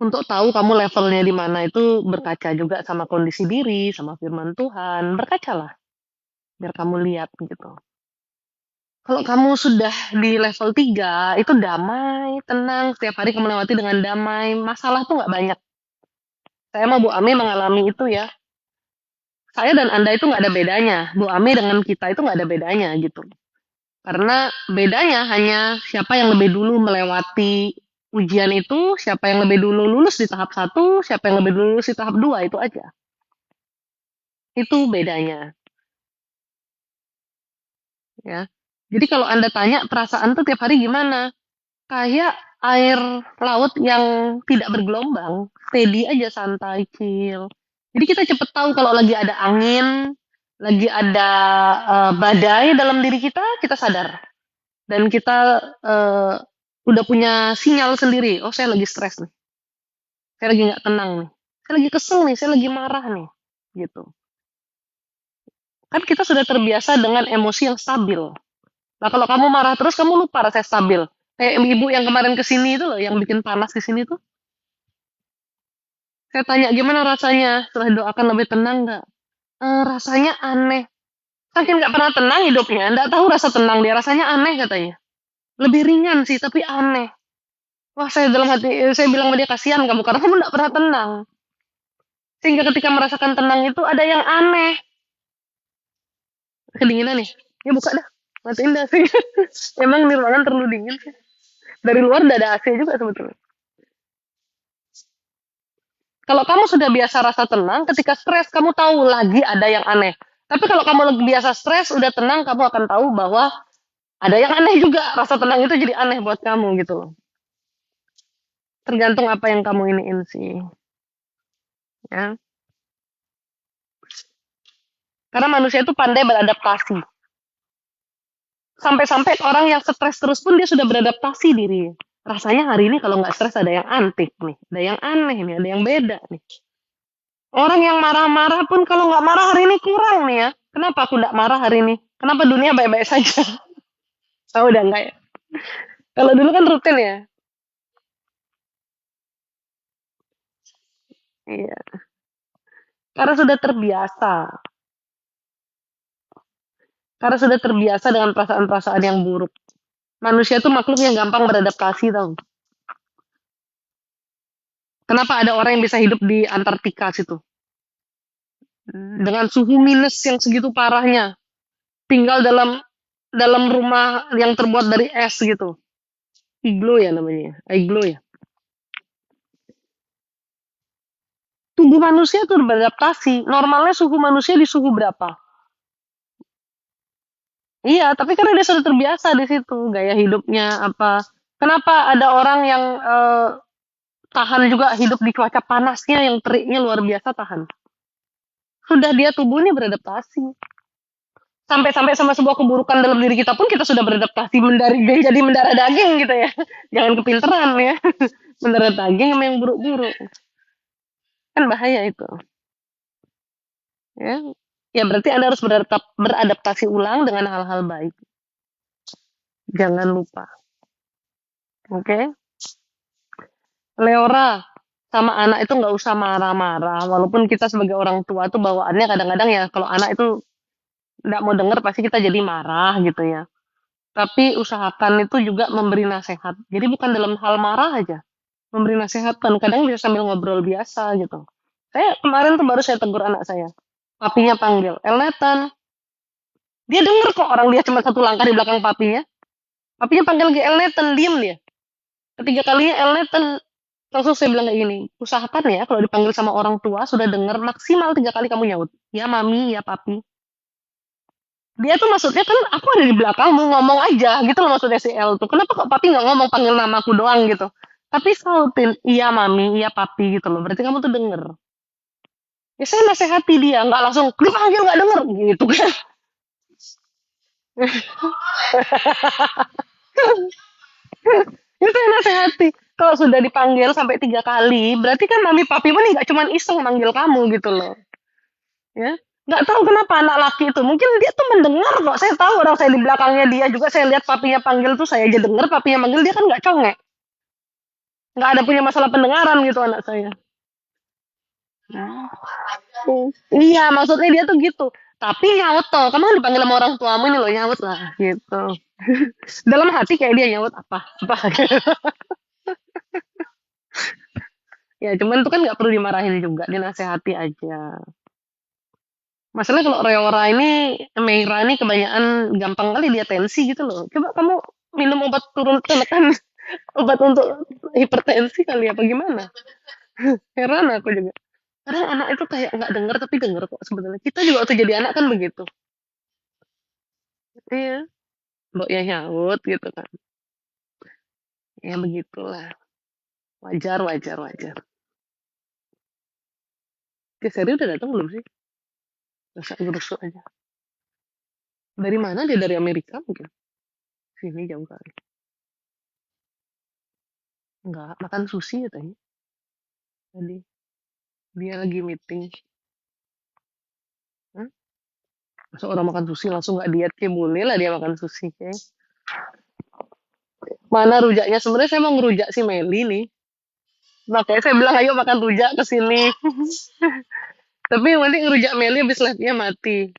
Untuk tahu kamu levelnya di mana itu berkaca juga sama kondisi diri, sama firman Tuhan. Berkacalah, biar kamu lihat gitu. Kalau kamu sudah di level 3 itu damai, tenang, setiap hari kamu lewati dengan damai, masalah tuh nggak banyak. Saya sama Bu Ami mengalami itu ya. Saya dan Anda itu nggak ada bedanya. Bu Ami dengan kita itu nggak ada bedanya gitu. Karena bedanya hanya siapa yang lebih dulu melewati ujian itu, siapa yang lebih dulu lulus di tahap satu, siapa yang lebih dulu lulus di tahap 2 itu aja. Itu bedanya. Ya. Jadi kalau Anda tanya perasaan tuh tiap hari gimana? Kayak air laut yang tidak bergelombang, steady aja, santai, chill. Jadi kita cepet tahu kalau lagi ada angin, lagi ada badai dalam diri kita, kita sadar. Dan kita udah punya sinyal sendiri, oh saya lagi stres nih, saya lagi nggak tenang nih, saya lagi kesel nih, saya lagi marah nih, gitu. Kan kita sudah terbiasa dengan emosi yang stabil. Nah kalau kamu marah terus, kamu lupa rasanya stabil. Kayak ibu yang kemarin kesini itu loh, yang bikin panas di sini tuh. Saya tanya, "Gimana rasanya setelah doakan lebih tenang nggak?" Rasanya aneh. Saking nggak pernah tenang hidupnya, nggak tahu rasa tenang dia, rasanya aneh katanya. Lebih ringan sih, tapi aneh. Wah, saya dalam hati, saya bilang sama dia, "Kasihan kamu, karena kamu nggak pernah tenang." Sehingga ketika merasakan tenang itu ada yang aneh. Kedinginan nih, ya buka dah, matiin dah sih. Emang di ruangan terlalu dingin sih. Dari luar udah ada AC juga sebetulnya. Kalau kamu sudah biasa rasa tenang, ketika stres kamu tahu lagi ada yang aneh. Tapi kalau kamu lagi biasa stres, udah tenang, kamu akan tahu bahwa ada yang aneh juga. Rasa tenang itu jadi aneh buat kamu gitu loh. Tergantung apa yang kamu iniin sih. Ya. Karena manusia itu pandai beradaptasi. Sampai-sampai orang yang stres terus pun dia sudah beradaptasi diri. Rasanya hari ini kalau nggak stres ada yang antik nih, ada yang aneh nih, ada yang beda nih. Orang yang marah-marah pun kalau nggak marah hari ini kurang nih ya. Kenapa aku nggak marah hari ini? Kenapa dunia baik-baik saja? Oh, udah enggak ya? Kalau dulu kan rutin ya. Iya. Karena sudah terbiasa. Karena sudah terbiasa dengan perasaan-perasaan yang buruk. Manusia itu makhluk yang gampang beradaptasi tau. Kenapa ada orang yang bisa hidup di Antartika situ? Dengan suhu minus yang segitu parahnya. tinggal dalam rumah yang terbuat dari es gitu. Iglo ya namanya. Iglo ya. Tubuh manusia tuh beradaptasi. Normalnya suhu manusia di suhu berapa? Iya, tapi karena dia sudah terbiasa di situ, gaya hidupnya apa. Kenapa ada orang yang tahan juga hidup di cuaca panasnya yang teriknya luar biasa tahan. Sudah dia tubuhnya beradaptasi. Sampai-sampai sama sebuah keburukan dalam diri kita pun kita sudah beradaptasi jadi mendarah daging gitu ya. Jangan kepinteran ya. Mendarah daging sama yang buruk-buruk. Kan bahaya itu. Ya. Ya berarti Anda harus beradaptasi ulang dengan hal-hal baik. Jangan lupa. Oke? Okay? Leora sama anak itu nggak usah marah-marah. Walaupun kita sebagai orang tua tuh bawaannya kadang-kadang ya kalau anak itu nggak mau denger pasti kita jadi marah gitu ya. Tapi usahakan itu juga memberi nasihat. Jadi bukan dalam hal marah aja. Memberi nasihat kan kadang bisa sambil ngobrol biasa gitu. Saya kemarin tuh baru saya tegur anak saya. Papinya panggil, El Nathan. Dia denger kok orang dia cuma satu langkah di belakang papinya. Papinya panggil lagi El Nathan, diem dia. Ketiga kalinya El Nathan langsung saya bilang kayak gini, usahakan ya kalau dipanggil sama orang tua sudah denger maksimal 3 kali kamu nyaut. Ya mami, ya papi. Dia tuh maksudnya kan aku ada di belakangmu ngomong aja gitu loh maksudnya si El tuh. Kenapa kok papi nggak ngomong panggil namaku doang gitu. Tapi sautin, iya mami, iya papi gitu loh. Berarti kamu tuh denger. Ya saya nasihati dia, nggak langsung dipanggil nggak denger gitu kan. Itu yang nasihati. Kalau sudah dipanggil sampai 3 kali, berarti kan mami papi pun nggak cuma iseng manggil kamu gitu loh. Ya, nggak tahu kenapa anak laki itu. Mungkin dia tuh mendengar kok. Saya tahu orang saya di belakangnya dia juga. Saya lihat papinya panggil tuh saya aja dengar. Papinya manggil dia kan nggak congek. Nggak ada punya masalah pendengaran gitu anak saya. Iya, maksudnya dia tuh gitu. Tapi nyaut toh, kamu kan dipanggil sama orang tuamu ini loh nyaut lah gitu. Dalam hati kayak dia nyaut apa ya cuman tuh kan nggak perlu dimarahin juga, dinasehati aja. Masalah kalau Reora ini, Meira ini kebanyakan gampang kali dia tensi gitu loh. Coba kamu minum obat turun tekan, obat untuk hipertensi kali apa gimana? Heran aku juga. Kadang anak itu kayak nggak denger tapi denger kok sebenarnya. Kita juga waktu jadi anak kan begitu. Iya, mbok ya nyaut gitu kan. Ya begitulah. Wajar, wajar, wajar. Oke, Seri udah datang belum sih? Masa gerusuk aja. Dari mana dia? Dari Amerika mungkin? Sini jauh kali. Enggak, makan sushi ya tadi. Tadi dia lagi meeting. Hah? Masa orang makan sushi langsung nggak diet kayak boleh lah dia makan sushi kayak. Mana rujaknya? Sebenarnya saya mau ngerujak si Meli nih. Makanya saya bilang ayo makan rujak ke sini. Tapi yang penting ngerujak Meli habis live-nya mati.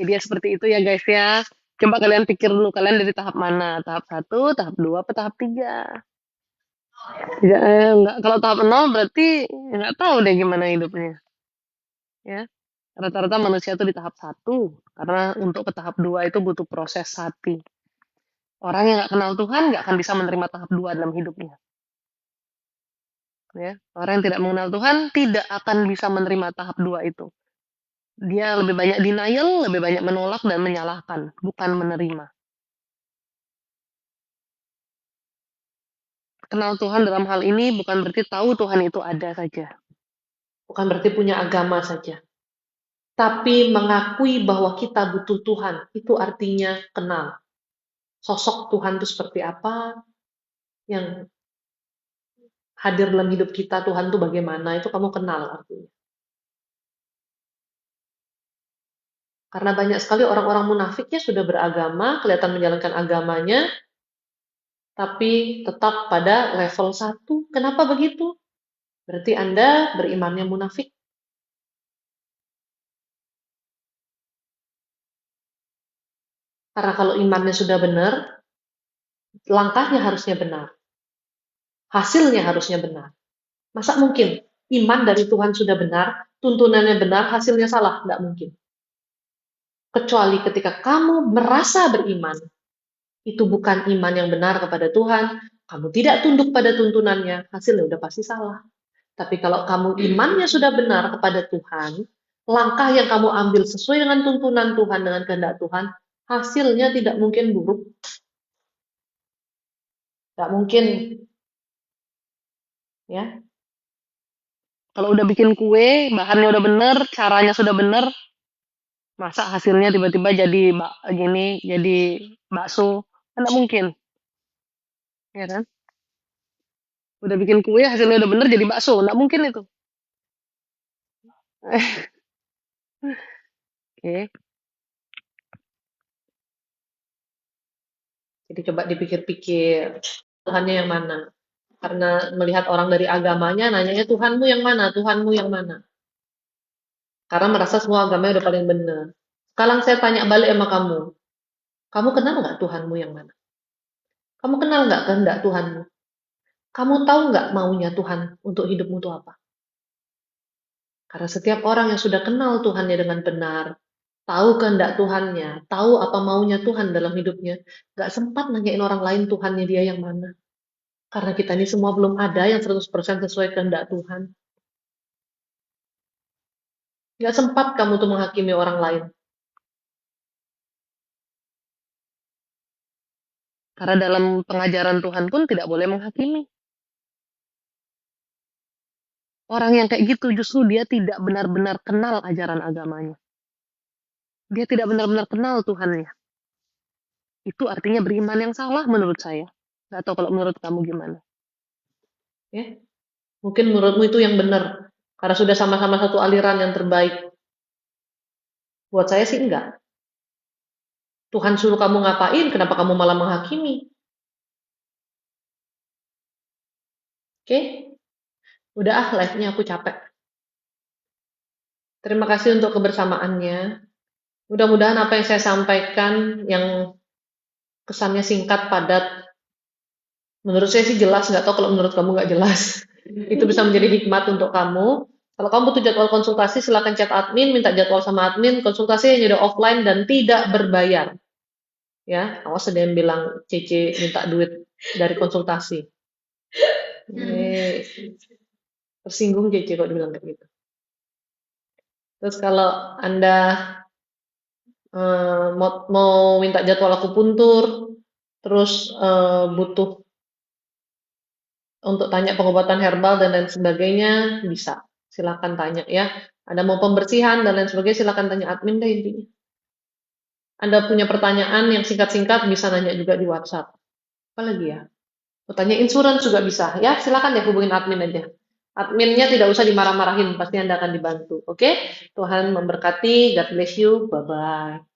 Jadi ya seperti itu ya guys ya. Coba kalian pikir dulu kalian dari tahap mana? Tahap 1, tahap 2, apa tahap 3? Ya, enggak. Kalau tahap 0 berarti nggak tahu deh gimana hidupnya. Ya. Rata-rata manusia tuh di tahap 1. Karena untuk ke tahap 2 itu butuh proses hati. Orang yang nggak kenal Tuhan nggak akan bisa menerima tahap 2 dalam hidupnya. Ya. Orang yang tidak mengenal Tuhan tidak akan bisa menerima tahap 2 itu. Dia lebih banyak denial, lebih banyak menolak dan menyalahkan, bukan menerima. Kenal Tuhan dalam hal ini bukan berarti tahu Tuhan itu ada saja. Bukan berarti punya agama saja. Tapi mengakui bahwa kita butuh Tuhan, itu artinya kenal. Sosok Tuhan itu seperti apa, yang hadir dalam hidup kita, Tuhan itu bagaimana, itu kamu kenal artinya. Karena banyak sekali orang-orang munafik ya sudah beragama, kelihatan menjalankan agamanya, tapi tetap pada level 1. Kenapa begitu? Berarti Anda berimannya munafik. Karena kalau imannya sudah benar, langkahnya harusnya benar. Hasilnya harusnya benar. Masa mungkin iman dari Tuhan sudah benar, tuntunannya benar, hasilnya salah, nggak mungkin. Kecuali ketika kamu merasa beriman, itu bukan iman yang benar kepada Tuhan, kamu tidak tunduk pada tuntunannya, hasilnya udah pasti salah. Tapi kalau kamu imannya sudah benar kepada Tuhan, langkah yang kamu ambil sesuai dengan tuntunan Tuhan, dengan kehendak Tuhan, hasilnya tidak mungkin buruk. Nggak mungkin, ya. Kalau udah bikin kue, bahannya udah bener, caranya sudah bener, masa hasilnya tiba-tiba jadi gini, jadi bakso, kan nggak mungkin, ya kan? Udah bikin kue, hasilnya udah bener jadi bakso, nggak mungkin itu. Oke, Jadi coba dipikir-pikir, Tuhannya yang mana. Karena melihat orang dari agamanya, nanyanya Tuhanmu yang mana, Tuhanmu yang mana. Karena merasa semua agamanya udah paling benar. Sekarang saya tanya balik sama kamu kenal nggak Tuhanmu yang mana? Kamu kenal nggak kehendak Tuhanmu? Kamu tahu nggak maunya Tuhan untuk hidupmu itu apa? Karena setiap orang yang sudah kenal Tuhannya dengan benar, tahu kehendak Tuhannya, tahu apa maunya Tuhan dalam hidupnya, nggak sempat nanyain orang lain Tuhannya dia yang mana. Karena kita ini semua belum ada yang 100% sesuai kehendak Tuhan. Nggak sempat kamu tuh menghakimi orang lain. karena dalam pengajaran Tuhan pun tidak boleh menghakimi. Orang yang kayak gitu justru dia tidak benar-benar kenal ajaran agamanya. Dia tidak benar-benar kenal Tuhannya. Itu artinya beriman yang salah menurut saya. Nggak tahu kalau menurut kamu gimana. Ya, mungkin menurutmu itu yang benar. Karena sudah sama-sama satu aliran yang terbaik. Buat saya sih enggak. Tuhan suruh kamu ngapain, kenapa kamu malah menghakimi? Oke? Udah live-nya aku capek. Terima kasih untuk kebersamaannya. Mudah-mudahan apa yang saya sampaikan yang kesannya singkat, padat, menurut saya sih jelas, nggak tahu kalau menurut kamu nggak jelas. Itu bisa menjadi hikmat untuk kamu. Kalau kamu butuh jadwal konsultasi, silakan chat admin, minta jadwal sama admin. Konsultasi hanya offline dan tidak berbayar. Ya, awas ada yang bilang Cece minta duit dari konsultasi. Tersinggung Cece kalau dibilang kayak gitu. Terus kalau Anda mau minta jadwal akupuntur, terus butuh untuk tanya pengobatan herbal dan lain sebagainya, bisa. Silakan tanya ya. Ada mau pembersihan dan lain sebagainya, silakan tanya admin deh intinya. Anda punya pertanyaan yang singkat-singkat, bisa nanya juga di WhatsApp. Apa lagi ya? Mau tanya insurans juga bisa. Ya, silakan deh hubungin admin aja. Adminnya tidak usah dimarah-marahin, pasti Anda akan dibantu. Oke? Tuhan memberkati. God bless you. Bye-bye.